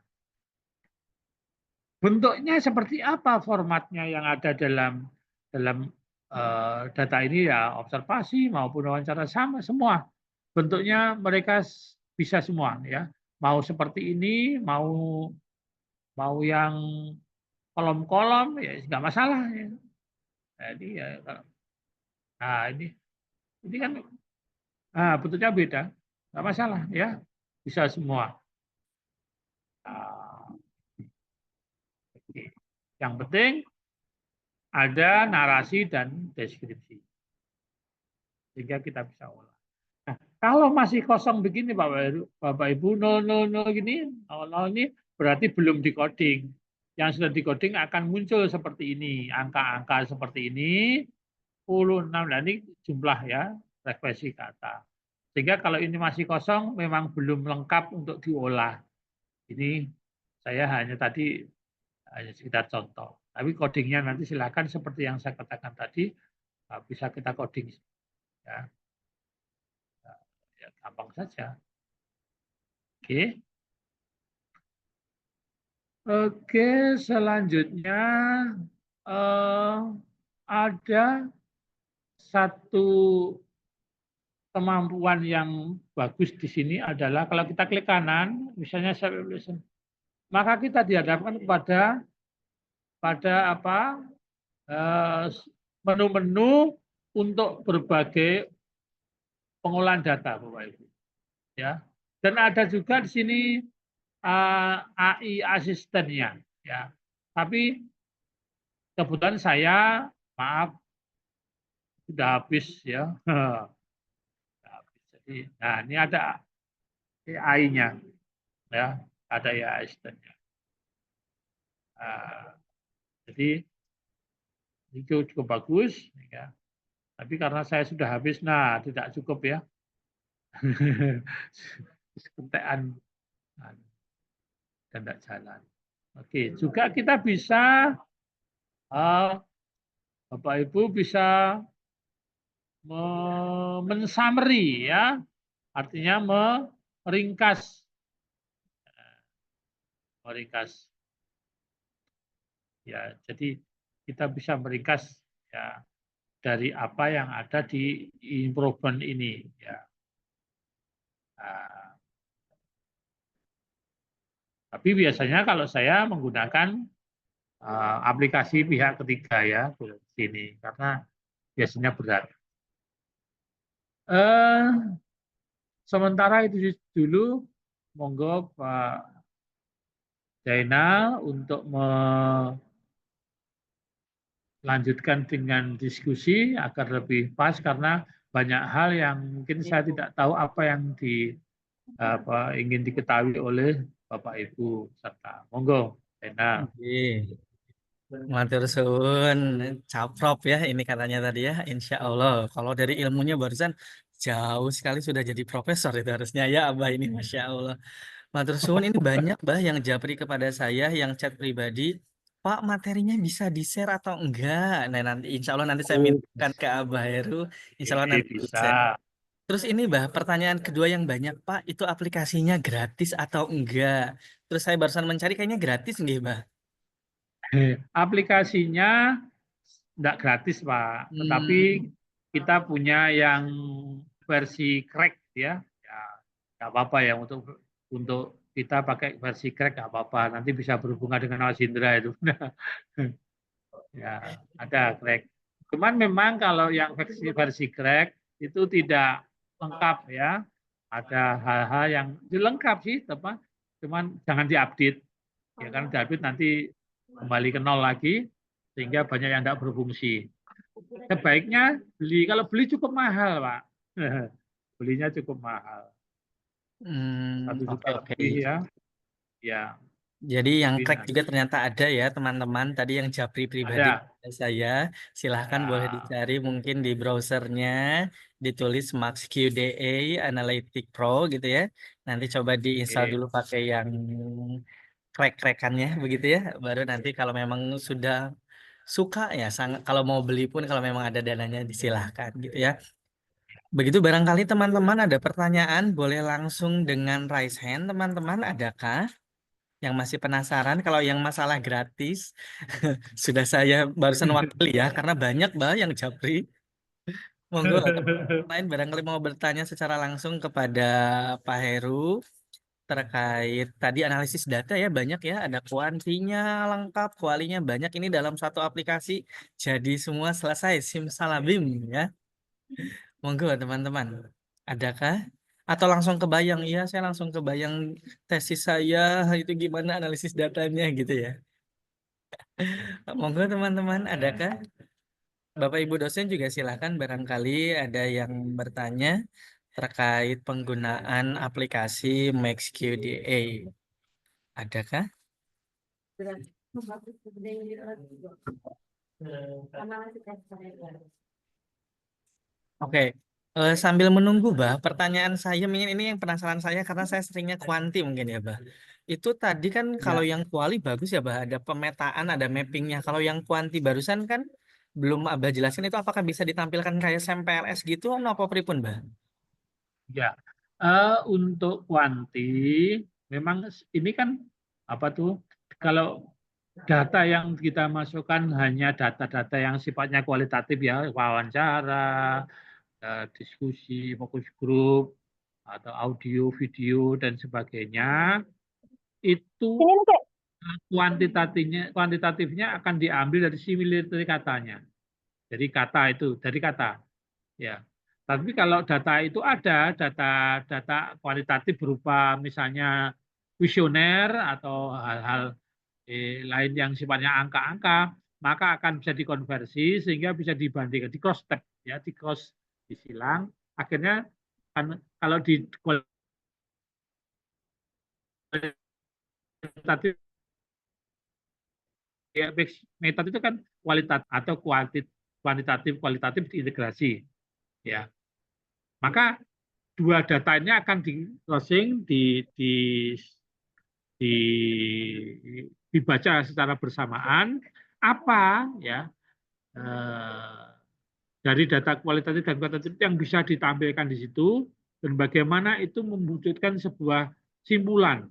Bentuknya seperti apa formatnya yang ada dalam data ini ya, observasi maupun wawancara sama semua. Bentuknya mereka bisa semua ya. Mau seperti ini, mau yang kolom-kolom ya nggak masalah ya. Jadi ya, nah ini kan bentuknya beda, nggak masalah ya, bisa semua. Yang penting ada narasi dan deskripsi sehingga kita bisa olah. Nah, kalau masih kosong begini Bapak Ibu 000 gini, 00 ini berarti belum di-coding. Yang sudah di-coding akan muncul seperti ini, angka-angka seperti ini, 16, nah ini jumlah ya, frekuensi kata. Sehingga kalau ini masih kosong memang belum lengkap untuk diolah. Ini saya hanya sekitar contoh. Tapi codingnya nanti silakan seperti yang saya katakan tadi, bisa kita coding. Ya, ya gampang saja. Oke. Oke, selanjutnya ada satu kemampuan yang bagus di sini adalah kalau kita klik kanan, misalnya maka kita dihadapkan pada apa? Menu-menu untuk berbagai pengolahan data, Bapak Ibu. Ya. Dan ada juga di sini AI asistennya, ya. Tapi kebetulan saya, maaf, sudah habis ya. Jadi, nah ini ada AI-nya, ya, ada AI asistennya. Jadi itu cukup bagus, ya. Tapi karena saya sudah habis, nah tidak cukup ya. Ketekan dan tidak jalan. Oke, juga kita bisa, Bapak Ibu bisa men-summary ya, artinya meringkas, ya. Jadi kita bisa meringkas ya dari apa yang ada di improvement ini ya. Nah, tapi biasanya kalau saya menggunakan aplikasi pihak ketiga ya di sini karena biasanya berat. Sementara itu dulu, monggo Pak Zainal untuk melanjutkan dengan diskusi agar lebih pas karena banyak hal yang mungkin saya tidak tahu apa yang ingin diketahui oleh Bapak Ibu serta monggo Zainal. Oke. Matur suwun, caprop ya ini katanya tadi ya, insya Allah. Kalau dari ilmunya barusan jauh sekali sudah jadi profesor itu harusnya ya Abah ini, Masya Allah. Matur suwun ini banyak Bah yang japri kepada saya, yang chat pribadi, Pak materinya bisa di-share atau enggak? Nah nanti insya Allah nanti saya mintakan ke Abah Heru, insya Allah nanti Bisa. di-share. Terus ini Bah, pertanyaan kedua yang banyak Pak, itu aplikasinya gratis atau enggak? Terus saya barusan mencari kayaknya gratis nggih Bah? Aplikasinya tidak gratis Pak, tetapi kita punya yang versi crack ya, nggak apa-apa ya untuk kita pakai versi crack nggak apa-apa, nanti bisa berhubungan dengan Mas Indra itu. Ya, ada crack. Cuman memang kalau yang versi crack itu tidak lengkap ya, ada hal-hal yang lengkap sih, cuman jangan diupdate, ya kan diupdate nanti kembali ke nol lagi sehingga banyak yang tidak berfungsi. Sebaiknya kalau beli cukup mahal Pak, belinya cukup mahal, 1 juta Oke. lebih ya, ya. Jadi yang Mungkin crack juga ternyata ada ya teman-teman. Tadi yang japri pribadi ada. kepada saya, silahkan boleh dicari mungkin di browsernya, ditulis Max QDA Analytic Pro gitu ya. Nanti coba diinstal dulu pakai yang crack-crackannya begitu ya. Baru nanti kalau memang sudah suka ya, sangat kalau mau beli pun kalau memang ada dananya disilahkan gitu ya. Begitu barangkali teman-teman ada pertanyaan, boleh langsung dengan raise hand teman-teman, adakah? Yang masih penasaran kalau yang masalah gratis sudah saya barusan wakili ya karena banyak yang japri. Monggo lain barangkali mau bertanya secara langsung kepada Pak Heru terkait tadi analisis data ya, banyak ya, ada kuantinya lengkap, kualinya banyak, ini dalam satu aplikasi jadi semua selesai simsalabim ya. Monggo teman-teman, adakah? Atau langsung kebayang, iya saya langsung kebayang tesis saya itu gimana analisis datanya gitu ya. Monggo teman-teman, adakah? Bapak Ibu dosen juga silakan barangkali ada yang bertanya terkait penggunaan aplikasi MaxQDA. Adakah? Oke, Sambil menunggu, Bah, pertanyaan saya ini yang penasaran saya karena saya seringnya kuanti mungkin ya, Bah. Itu tadi kan kalau Ya, yang kuali bagus ya, Bah, ada pemetaan, ada mappingnya. Kalau yang kuanti barusan kan belum Abah jelasin itu apakah bisa ditampilkan kayak SMPLS gitu apa pripun, Bah? ya. Untuk kuanti, memang ini kan apa tuh? Kalau data yang kita masukkan hanya data-data yang sifatnya kualitatif ya, wawancara, diskusi, fokus grup, atau audio, video dan sebagainya, itu kuantitatifnya akan diambil dari similarity katanya. Dari kata itu, dari kata. Ya. Tapi kalau data itu ada, data kualitatif berupa misalnya kuesioner atau hal-hal lain yang sifatnya angka-angka, maka akan bisa dikonversi sehingga bisa dibandingkan, di cross step, ya, di cross disilang. Akhirnya kan kalau di kualitatif ya, mixed method itu kan kualitas atau kuantitatif kualitatif diintegrasi, ya. Maka dua data ini akan di crossing, di dibaca secara bersamaan apa ya dari data kualitatif dan kuantitatif yang bisa ditampilkan di situ dan bagaimana itu mewujudkan sebuah simpulan,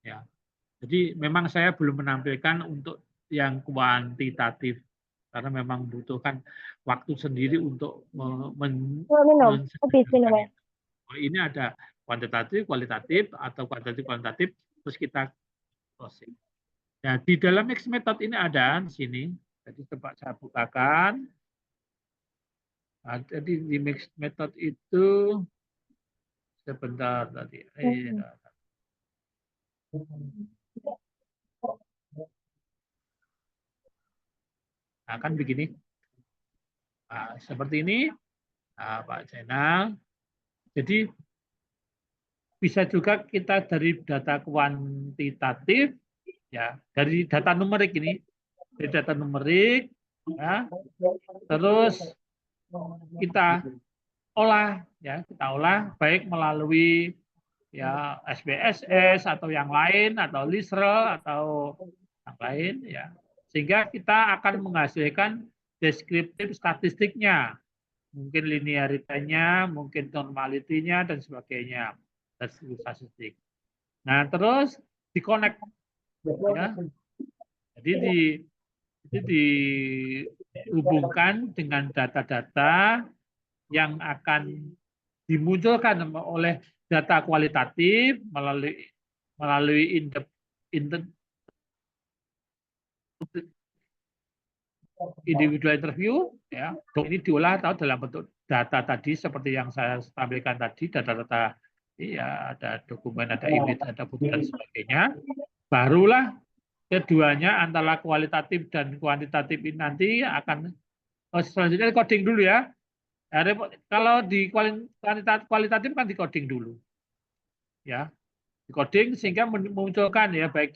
ya. Jadi memang saya belum menampilkan untuk yang kuantitatif karena memang membutuhkan waktu sendiri untuk mensederhanakannya. Oh, ini ada kuantitatif, kualitatif atau kuantitatif, kualitatif, terus kita closing. Nah, di dalam mixed method ini ada di sini. Jadi coba saya bukakan. Nah, jadi di mixed method itu sebentar tadi. Nah, kan begini. Nah, seperti ini, nah, Pak Zainal. Jadi bisa juga kita dari data kuantitatif, ya, dari data numerik ini, dari data numerik, ya, terus kita olah, ya, kita olah baik melalui ya SPSS atau yang lain atau LISREL atau yang lain, ya, sehingga kita akan menghasilkan deskriptif statistiknya, mungkin linearitanya, mungkin normalitinya dan sebagainya, deskriptif statistik. Nah, terus di-connect, ya. Jadi dihubungkan dengan data-data yang akan dimunculkan oleh data kualitatif melalui individual interview, ya. Ini diolah atau dalam bentuk data tadi seperti yang saya tampilkan tadi, data-data, ya, ada dokumen, ada image, ada foto dan sebagainya. Barulah keduanya antara kualitatif dan kuantitatif ini nanti akan selanjutnya coding dulu, ya. Kalau di kualitatif kan di coding dulu, ya, di coding sehingga memunculkan, ya, baik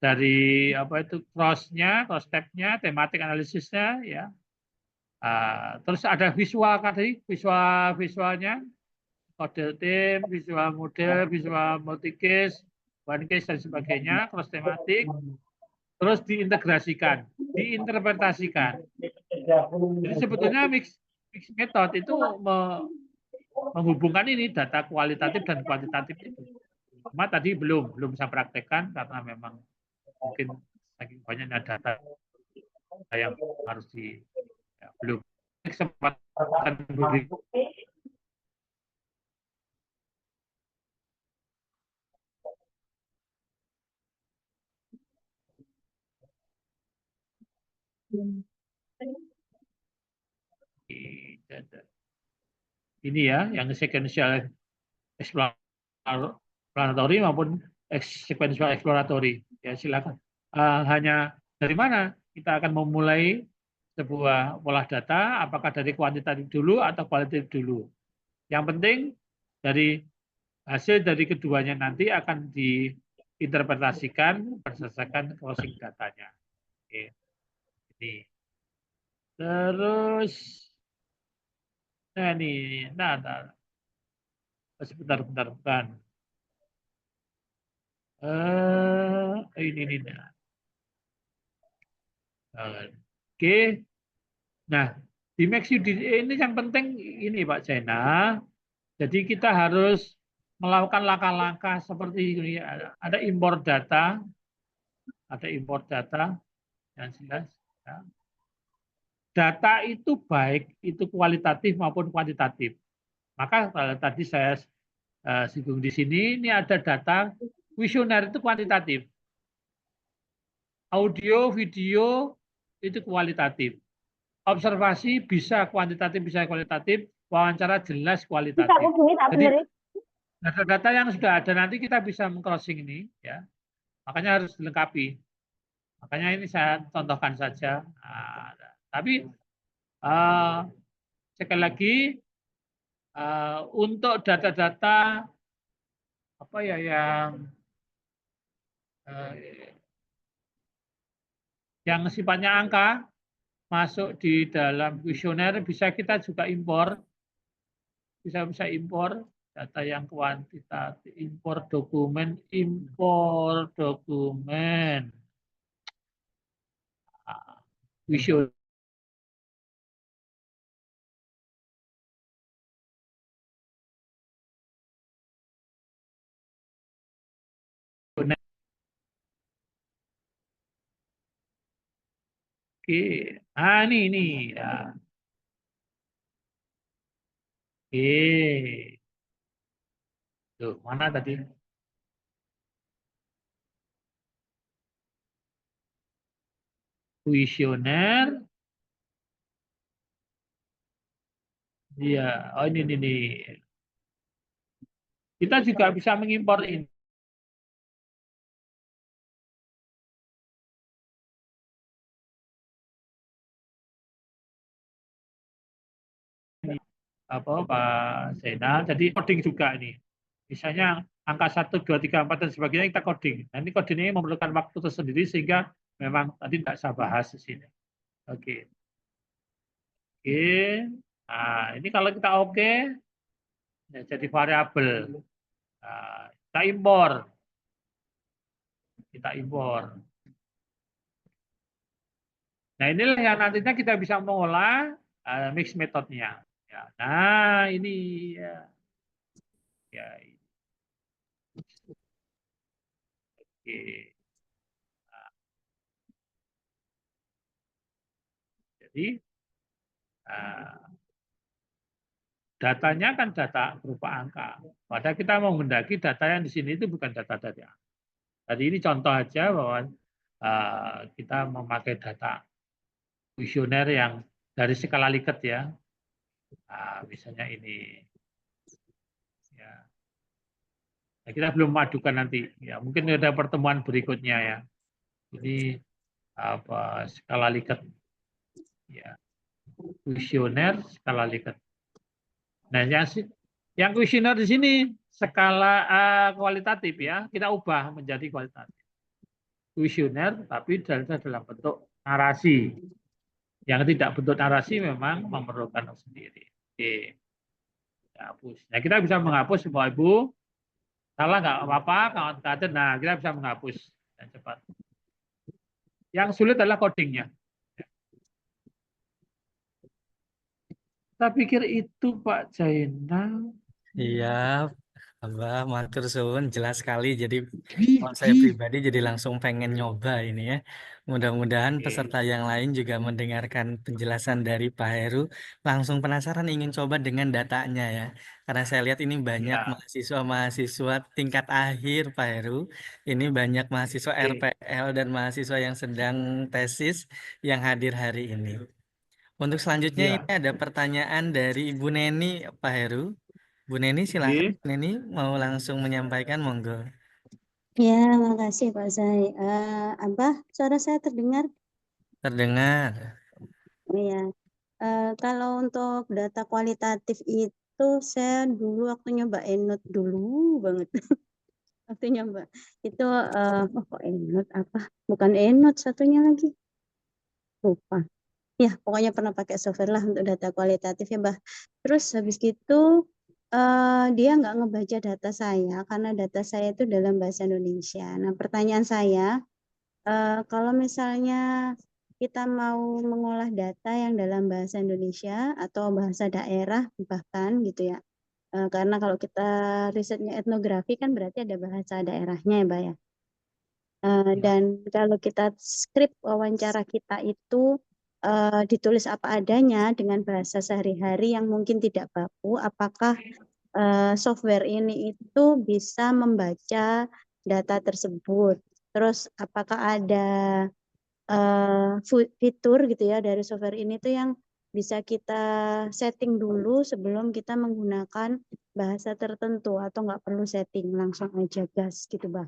dari apa itu cross-nya, cross step-nya, tematik analisisnya, ya. Terus ada visual tadi, visualnya, model tim, visual model, visual multi-case, one case dan sebagainya, cross tematik, terus diintegrasikan, diinterpretasikan. Jadi sebetulnya mix method itu menghubungkan ini data kualitatif dan kuantitatif itu. Cuma tadi belum saya praktekkan karena memang mungkin saking banyaknya data yang harus belum kesempatan berikutnya. Ini, ya, yang sequential exploratory maupun sequential exploratory, ya, silakan. Hanya dari mana kita akan memulai sebuah olah data, apakah dari kuantitatif dulu atau kualitatif dulu. Yang penting dari hasil dari keduanya nanti akan diinterpretasikan berdasarkan crossing datanya. Oke. Ini. Terus Nah, ini. Nah. Sebentar. Bukan. Ini. Nah. Oke. Nah, di Max UDA ini yang penting ini Pak Jaina. Jadi kita harus melakukan langkah-langkah seperti ini. Ada impor data, yang jelas. Ya. Data itu baik itu kualitatif maupun kuantitatif. Maka kalau tadi saya singgung di sini, ini ada data kuesioner itu kuantitatif. Audio, video itu kualitatif. Observasi bisa kuantitatif, bisa kualitatif. Wawancara jelas kualitatif. Jadi data-data yang sudah ada nanti kita bisa meng-crossing ini, ya. Makanya harus dilengkapi. Makanya ini saya contohkan saja. Nah, tapi sekali lagi untuk data-data apa ya yang sifatnya angka masuk di dalam kuesioner bisa kita juga impor, bisa impor data yang kuantitatif, impor dokumen. Kuesioner Oke, ini ya. Oke, tuh mana tadi? Kuesioner, iya. Oh ini. Kita juga bisa mengimpor ini. Apa Pak Zainal, jadi coding juga ini. Misalnya angka 1, 2, 3, 4 dan sebagainya kita coding. Nah, ini coding ini memerlukan waktu tersendiri sehingga memang tadi tidak saya bahas di sini. Oke. Nah, ini kalau kita oke, ya jadi variabel. Nah, kita impor. Nah, inilah yang nantinya kita bisa mengolah mix metodenya. Ya, nah, ini ya. Oke. Jadi datanya kan data berupa angka. Padahal kita mau menghendaki data yang di sini itu bukan data-data. Tadi ini contoh aja bahwa kita memakai data kuesioner yang dari skala Likert ya. Misalnya ini. Ya. Nah, kita belum madukan nanti. Ya, mungkin ada pertemuan berikutnya ya. Ini apa skala Likert. Ya. Kuesioner skala Likert. Nah, yang kuesioner di sini skala kualitatif ya, kita ubah menjadi kualitatif. Kuesioner tapi dalam bentuk narasi. Yang tidak bentuk narasi memang memerlukan sendiri. Oke. Hapus. Nah, kita bisa menghapus semua Ibu. Salah nggak apa-apa, kawan-kawan. Nah, kita bisa menghapus dan cepat. Yang sulit adalah codingnya. Saya pikir itu Pak Zainal. Iya, Abah, matur suwun, jelas sekali. Jadi kalau saya pribadi jadi langsung pengen nyoba ini ya. Mudah-mudahan peserta yang lain juga mendengarkan penjelasan dari Pak Heru langsung penasaran ingin coba dengan datanya ya. Karena saya lihat ini banyak mahasiswa-mahasiswa tingkat akhir Pak Heru. Ini banyak mahasiswa RPL dan mahasiswa yang sedang tesis yang hadir hari ini. Untuk selanjutnya ini ada pertanyaan dari Ibu Neni Pak Heru. Bu Neni silakan. Bu Neni mau langsung menyampaikan, monggo. Ya, makasih Pak Zai. Abah, suara saya terdengar? Terdengar. Iya. Kalau untuk data kualitatif itu saya dulu waktu nyoba EndNote dulu banget. Waktu nyoba itu kok EndNote apa? Bukan EndNote satunya lagi. Lupa. Ya, pokoknya pernah pakai software lah untuk data kualitatif ya, Mbak. Terus habis gitu dia nggak ngebaca data saya karena data saya itu dalam bahasa Indonesia. Nah, pertanyaan saya, kalau misalnya kita mau mengolah data yang dalam bahasa Indonesia atau bahasa daerah bahkan gitu ya, karena kalau kita risetnya etnografi kan berarti ada bahasa daerahnya ya, Mbak ya. Ya. Dan kalau kita skrip wawancara kita itu ditulis apa adanya dengan bahasa sehari-hari yang mungkin tidak baku, apakah software ini itu bisa membaca data tersebut? Terus apakah ada fitur gitu ya dari software ini tuh yang bisa kita setting dulu sebelum kita menggunakan bahasa tertentu atau nggak perlu setting, langsung aja gas gitu, Mbak.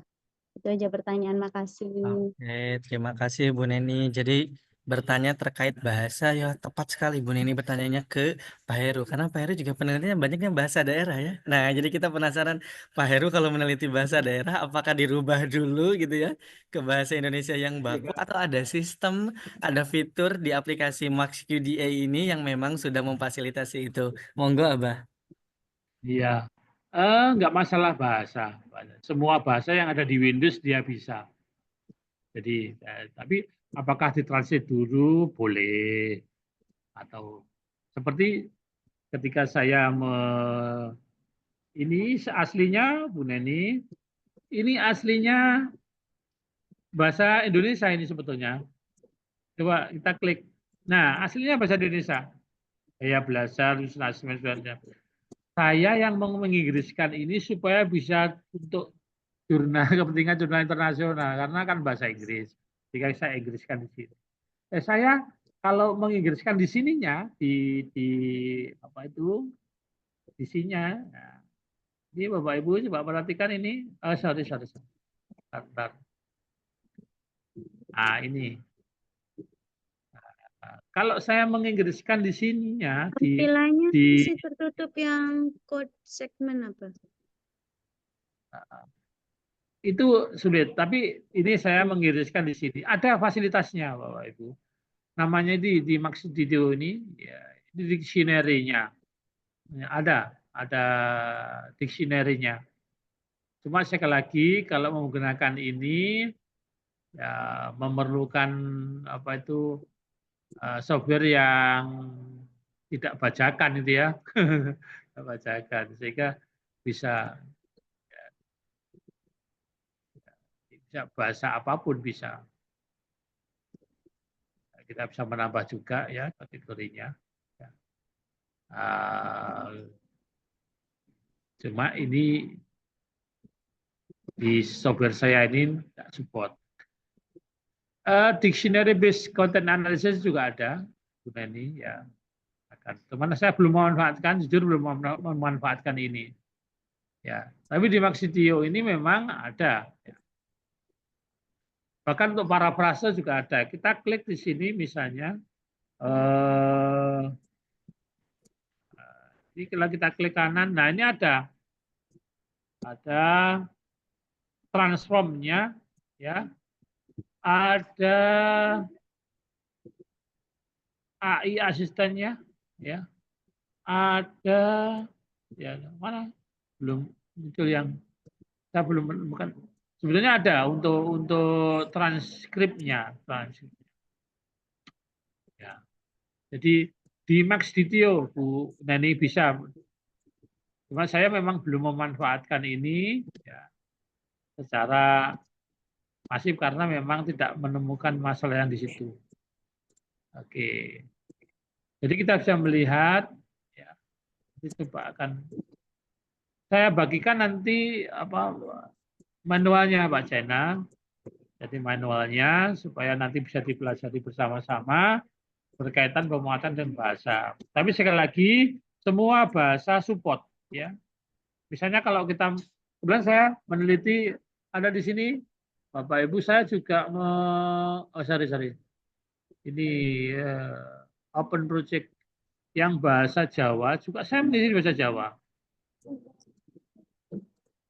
Itu aja pertanyaan, makasih. Oke, terima kasih Bu Neni. Jadi bertanya terkait bahasa ya tepat sekali Bu Neni bertanyanya ke Pak Heru karena Pak Heru juga penelitiannya banyaknya bahasa daerah ya. Nah, jadi kita penasaran Pak Heru kalau meneliti bahasa daerah apakah dirubah dulu gitu ya ke bahasa Indonesia yang baku atau ada sistem, ada fitur di aplikasi Max QDA ini yang memang sudah memfasilitasi itu. Monggo, Abah. Iya, nggak masalah bahasa. Semua bahasa yang ada di Windows dia bisa. Jadi, tapi apakah ditranslate dulu? Boleh. Atau seperti ketika saya ini aslinya Bu Neni, ini aslinya bahasa Indonesia ini sebetulnya. Coba kita klik. Nah, aslinya bahasa Indonesia. Saya belajar saya yang menginggriskan ini supaya bisa untuk jurnal kepentingan jurnal internasional karena kan bahasa Inggris. Jika saya inggriskan di sini. Saya kalau menginggriskan di sininya di apa itu di sininya. Nah, ini Bapak Ibu coba perhatikan ini. Oh, sorry. Bentar. Nah, ini. Kalau saya menginggriskan di sininya Tampilannya di masih tertutup yang code segmen apa? itu sulit, tapi ini saya mengiriskan di sini. Ada fasilitasnya, Bapak Ibu. Namanya di maksud video ini, ya, ini dictionary-nya. Ya, ada dictionary-nya. Cuma sekali lagi, kalau menggunakan ini, ya memerlukan apa itu software yang tidak bajakan itu ya, tidak bajakan, sehingga bisa bahasa apapun bisa. Kita bisa menambah juga ya kategorinya. Cuma ini di software saya ini tidak support. Dictionary based content analysis juga ada, Bu Neni ya. Cuman saya belum memanfaatkan, jujur belum memanfaatkan ini. Ya, tapi di Maxidio ini memang ada. Ya. Bahkan untuk para frase juga ada. Kita klik di sini misalnya. Ini kalau kita klik kanan, nah ini ada transformnya, ya, ada AI asistennya, ya, ada, ya mana belum muncul yang saya belum menemukan. Sebenarnya ada untuk transkripnya, ya. Jadi di Max Ditio, Bu Nani bisa. Cuma saya memang belum memanfaatkan ini, ya, secara masif karena memang tidak menemukan masalah yang di situ. Oke. Jadi kita bisa melihat, ya, coba akan saya bagikan nanti apa manualnya Pak Jena. Jadi manualnya supaya nanti bisa dipelajari bersama-sama berkaitan pemuatan dan bahasa. Tapi sekali lagi semua bahasa support ya. Misalnya kalau kita kemudian saya meneliti ada di sini Bapak Ibu saya juga sorry. Ini open project yang bahasa Jawa juga saya meneliti bahasa Jawa.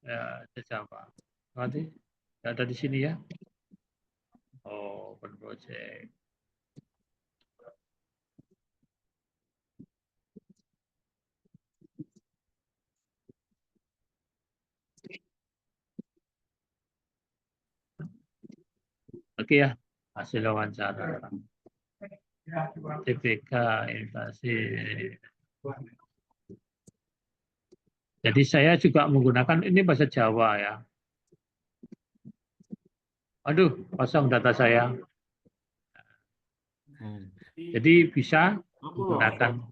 Ya, bahasa Jawa. Nanti ada di sini ya. Oh, open project. Oke ya, hasil wawancara. TPK inflasi. Jadi saya juga menggunakan ini bahasa Jawa ya. Aduh, kosong data saya. Jadi bisa menggunakan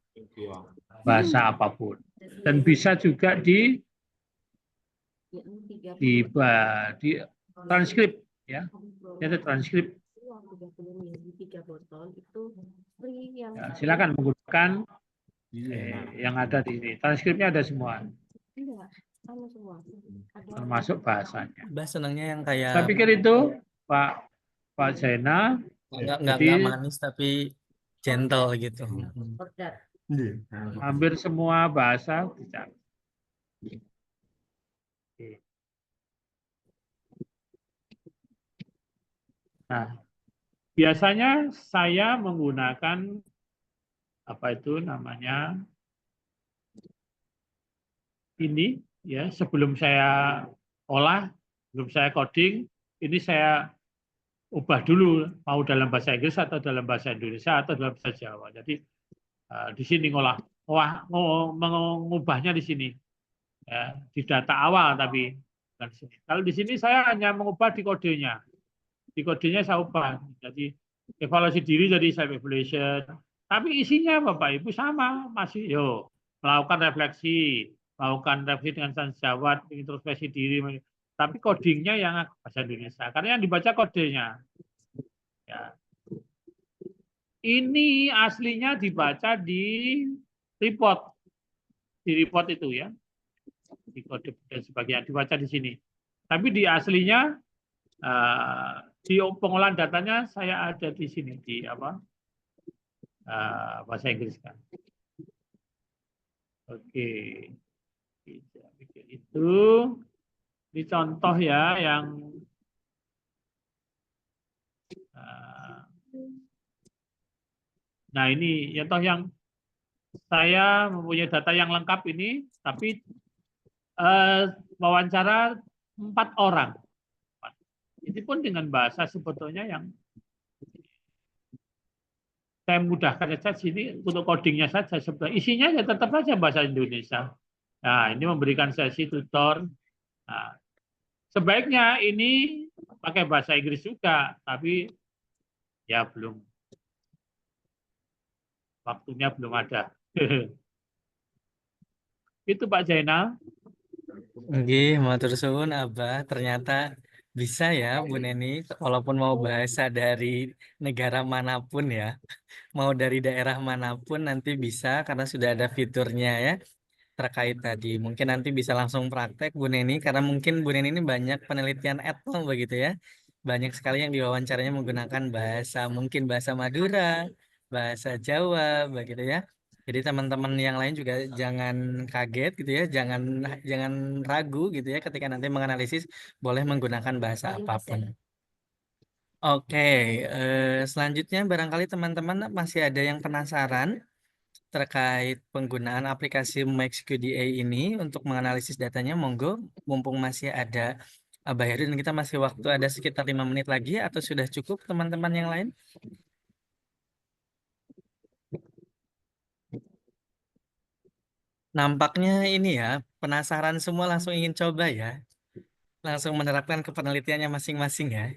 bahasa apapun. Dan bisa juga di transkrip ya. Ada transkrip. Ya, silakan menggunakan yang ada di ini. Transkripnya ada semua. Termasuk bahasanya. Mbak senangnya yang kayak Saya pikir itu Pak Zainal. nggak manis tapi gentle gitu. Hampir semua bahasa bisa. Nah, biasanya saya menggunakan apa itu namanya ini ya, sebelum saya olah, sebelum saya coding, ini saya ubah dulu mau dalam bahasa Inggris atau dalam bahasa Indonesia atau dalam bahasa Jawa. Jadi di sini mengubahnya di sini ya, di data awal tapi bukan di sini. Kalau di sini saya hanya mengubah di kodenya. Di kodenya saya ubah. Jadi evaluasi diri jadi self evaluation. Tapi isinya Bapak Ibu sama, masih melakukan refleksi, melakukan refleksi dengan sejawat, introspeksi diri. Tapi codingnya yang bahasa Indonesia. Karena yang dibaca kodenya. Ya. Ini aslinya dibaca di report. Di report itu ya. Di kode dan sebagainya dibaca di sini. Tapi di aslinya di pengolahan datanya saya ada di sini di bahasa Inggris kan. Oke. Itu ini contoh ya yang nah ini ya toh yang saya mempunyai data yang lengkap ini, tapi wawancara 4 orang. Ini pun dengan bahasa sebetulnya yang saya mudahkan saja sini untuk codingnya saja. Sebetulnya isinya ya tetap saja bahasa Indonesia. Nah, ini memberikan sesi tutor. Nah, sebaiknya ini pakai bahasa Inggris juga, tapi ya belum. Waktunya belum ada. Itu Pak Zainal. Nggih, matur suwun Abah. Ternyata bisa ya Bu Neni, walaupun mau bahasa dari negara manapun ya, mau dari daerah manapun nanti bisa karena sudah ada fiturnya ya terkait tadi. Mungkin nanti bisa langsung praktek Bu Neni karena mungkin Bu Neni ini banyak penelitian etno begitu ya. Banyak sekali yang diwawancaranya menggunakan bahasa, mungkin bahasa Madura, bahasa Jawa begitu ya. Jadi teman-teman yang lain juga jangan kaget gitu ya, jangan ragu gitu ya ketika nanti menganalisis boleh menggunakan bahasa apapun. Oke, selanjutnya barangkali teman-teman masih ada yang penasaran terkait penggunaan aplikasi MaxQDA ini untuk menganalisis datanya, monggo, mumpung masih ada Abah Heru dan kita masih waktu ada sekitar 5 menit lagi atau sudah cukup teman-teman yang lain? Nampaknya ini ya, penasaran semua langsung ingin coba ya. Langsung menerapkan ke penelitiannya masing-masing ya.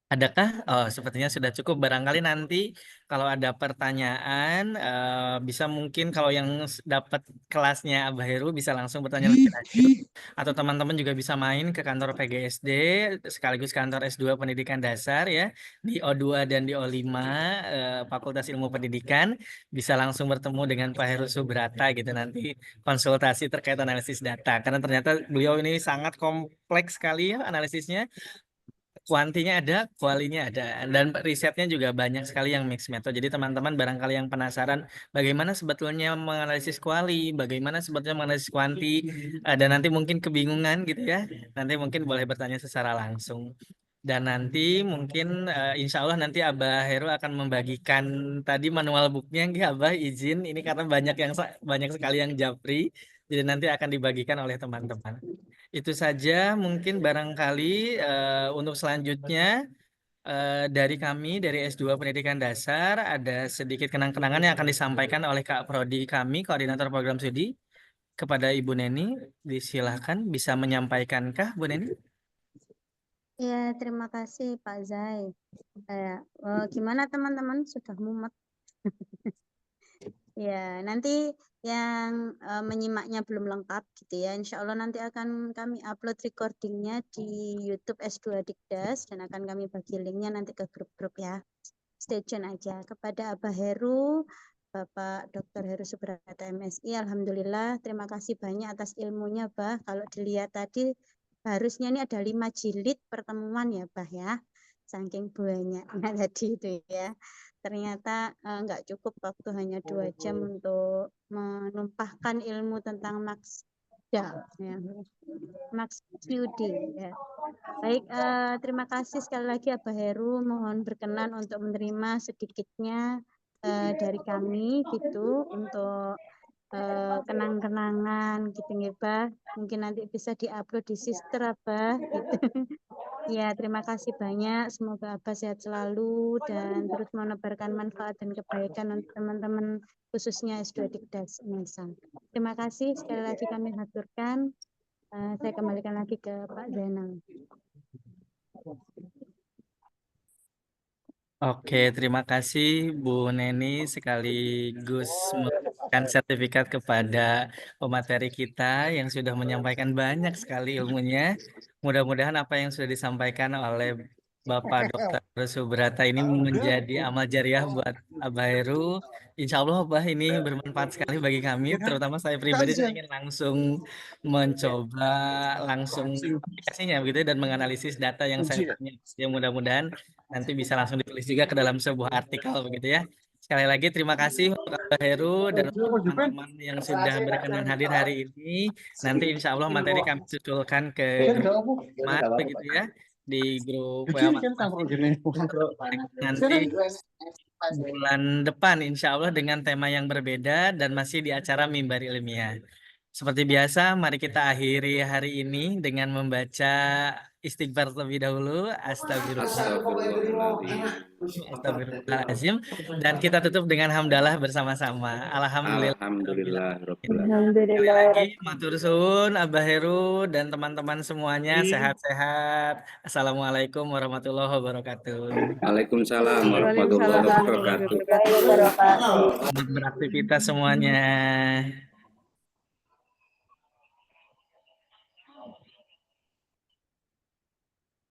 Adakah? Oh, sepertinya sudah cukup. Barangkali nanti kalau ada pertanyaan, bisa mungkin kalau yang dapat kelasnya Abah Heru bisa langsung bertanya lebih lanjut. Atau teman-teman juga bisa main ke kantor PGSD, sekaligus kantor S2 Pendidikan Dasar ya, di O2 dan di O5, Fakultas Ilmu Pendidikan. Bisa langsung bertemu dengan Pak Heru Subrata gitu nanti konsultasi terkait analisis data. Karena ternyata beliau ini sangat kompleks sekali ya analisisnya. Kuantinya ada, kualinya ada, dan risetnya juga banyak sekali yang mix method. Jadi teman-teman barangkali yang penasaran bagaimana sebetulnya menganalisis kuali, bagaimana sebetulnya menganalisis kuanti, dan nanti mungkin kebingungan gitu ya, nanti mungkin boleh bertanya secara langsung. Dan nanti mungkin insya Allah nanti Abah Heru akan membagikan tadi manual booknya, nggih Abah izin ini karena banyak sekali yang japri. Jadi nanti akan dibagikan oleh teman-teman. Itu saja mungkin barangkali untuk selanjutnya dari kami dari S2 Pendidikan Dasar ada sedikit kenang-kenangan yang akan disampaikan oleh Kak Prodi kami, Koordinator Program Studi, kepada Ibu Neni. Disilahkan bisa menyampaikankah Bu Neni? Ya, terima kasih Pak Zai. Gimana teman-teman, sudah mumet? Ya, nanti yang menyimaknya belum lengkap gitu ya, insya Allah nanti akan kami upload recordingnya di YouTube S2 Dikdas dan akan kami bagi linknya nanti ke grup-grup ya. Stay tune aja. Kepada Abah Heru, Bapak Dr. Heru Subrata MSI, Alhamdulillah terima kasih banyak atas ilmunya Bah. Kalau dilihat tadi harusnya ini ada 5 jilid pertemuan ya Bah ya, saking banyaknya tadi itu ya. Ternyata nggak cukup waktu hanya 2 jam untuk menumpahkan ilmu tentang Maksda, ya. Maksud ya. Baik, terima kasih sekali lagi Abah Heru, mohon berkenan untuk menerima sedikitnya dari kami gitu untuk kenang-kenangan gitu ya Bah. Mungkin nanti bisa diupload di Sister Abah gitu. Ya, terima kasih banyak. Semoga Abah sehat selalu dan terus menebarkan manfaat dan kebaikan untuk teman-teman khususnya S2 Dikdas Unesa. Terima kasih sekali lagi kami haturkan. Saya kembalikan lagi ke Pak Zainal. Oke, terima kasih Bu Neni sekaligus memberikan sertifikat kepada pemateri kita yang sudah menyampaikan banyak sekali ilmunya. Mudah-mudahan apa yang sudah disampaikan oleh Bapak Dr. Subrata ini menjadi amal jariah buat Abah Heru. Insya Allah Abah ini bermanfaat sekali bagi kami, terutama saya pribadi saya ingin langsung mencoba langsung aplikasinya begitu dan menganalisis data yang saya punya. Ya mudah-mudahan nanti bisa langsung ditulis juga ke dalam sebuah artikel begitu ya. Sekali lagi terima kasih untuk Abah Heru dan untuk teman-teman yang sudah berkenan hadir hari ini. Nanti insya Allah materi kami susulkan ke grup Mat begitu ya, di grup WA masing-masing. Nanti bulan depan insya Allah dengan tema yang berbeda dan masih di acara Mimbar Ilmiah. Seperti biasa, mari kita akhiri hari ini dengan membaca istighfar terlebih dahulu. Astagfirullahaladzim. Dan kita tutup dengan hamdalah bersama-sama. Alhamdulillah. Sekali lagi, matur suwun, Abah Heru dan teman-teman semuanya sehat-sehat. Assalamualaikum warahmatullahi wabarakatuh. Waalaikumsalam warahmatullahi wabarakatuh. Selamat beraktivitas semuanya.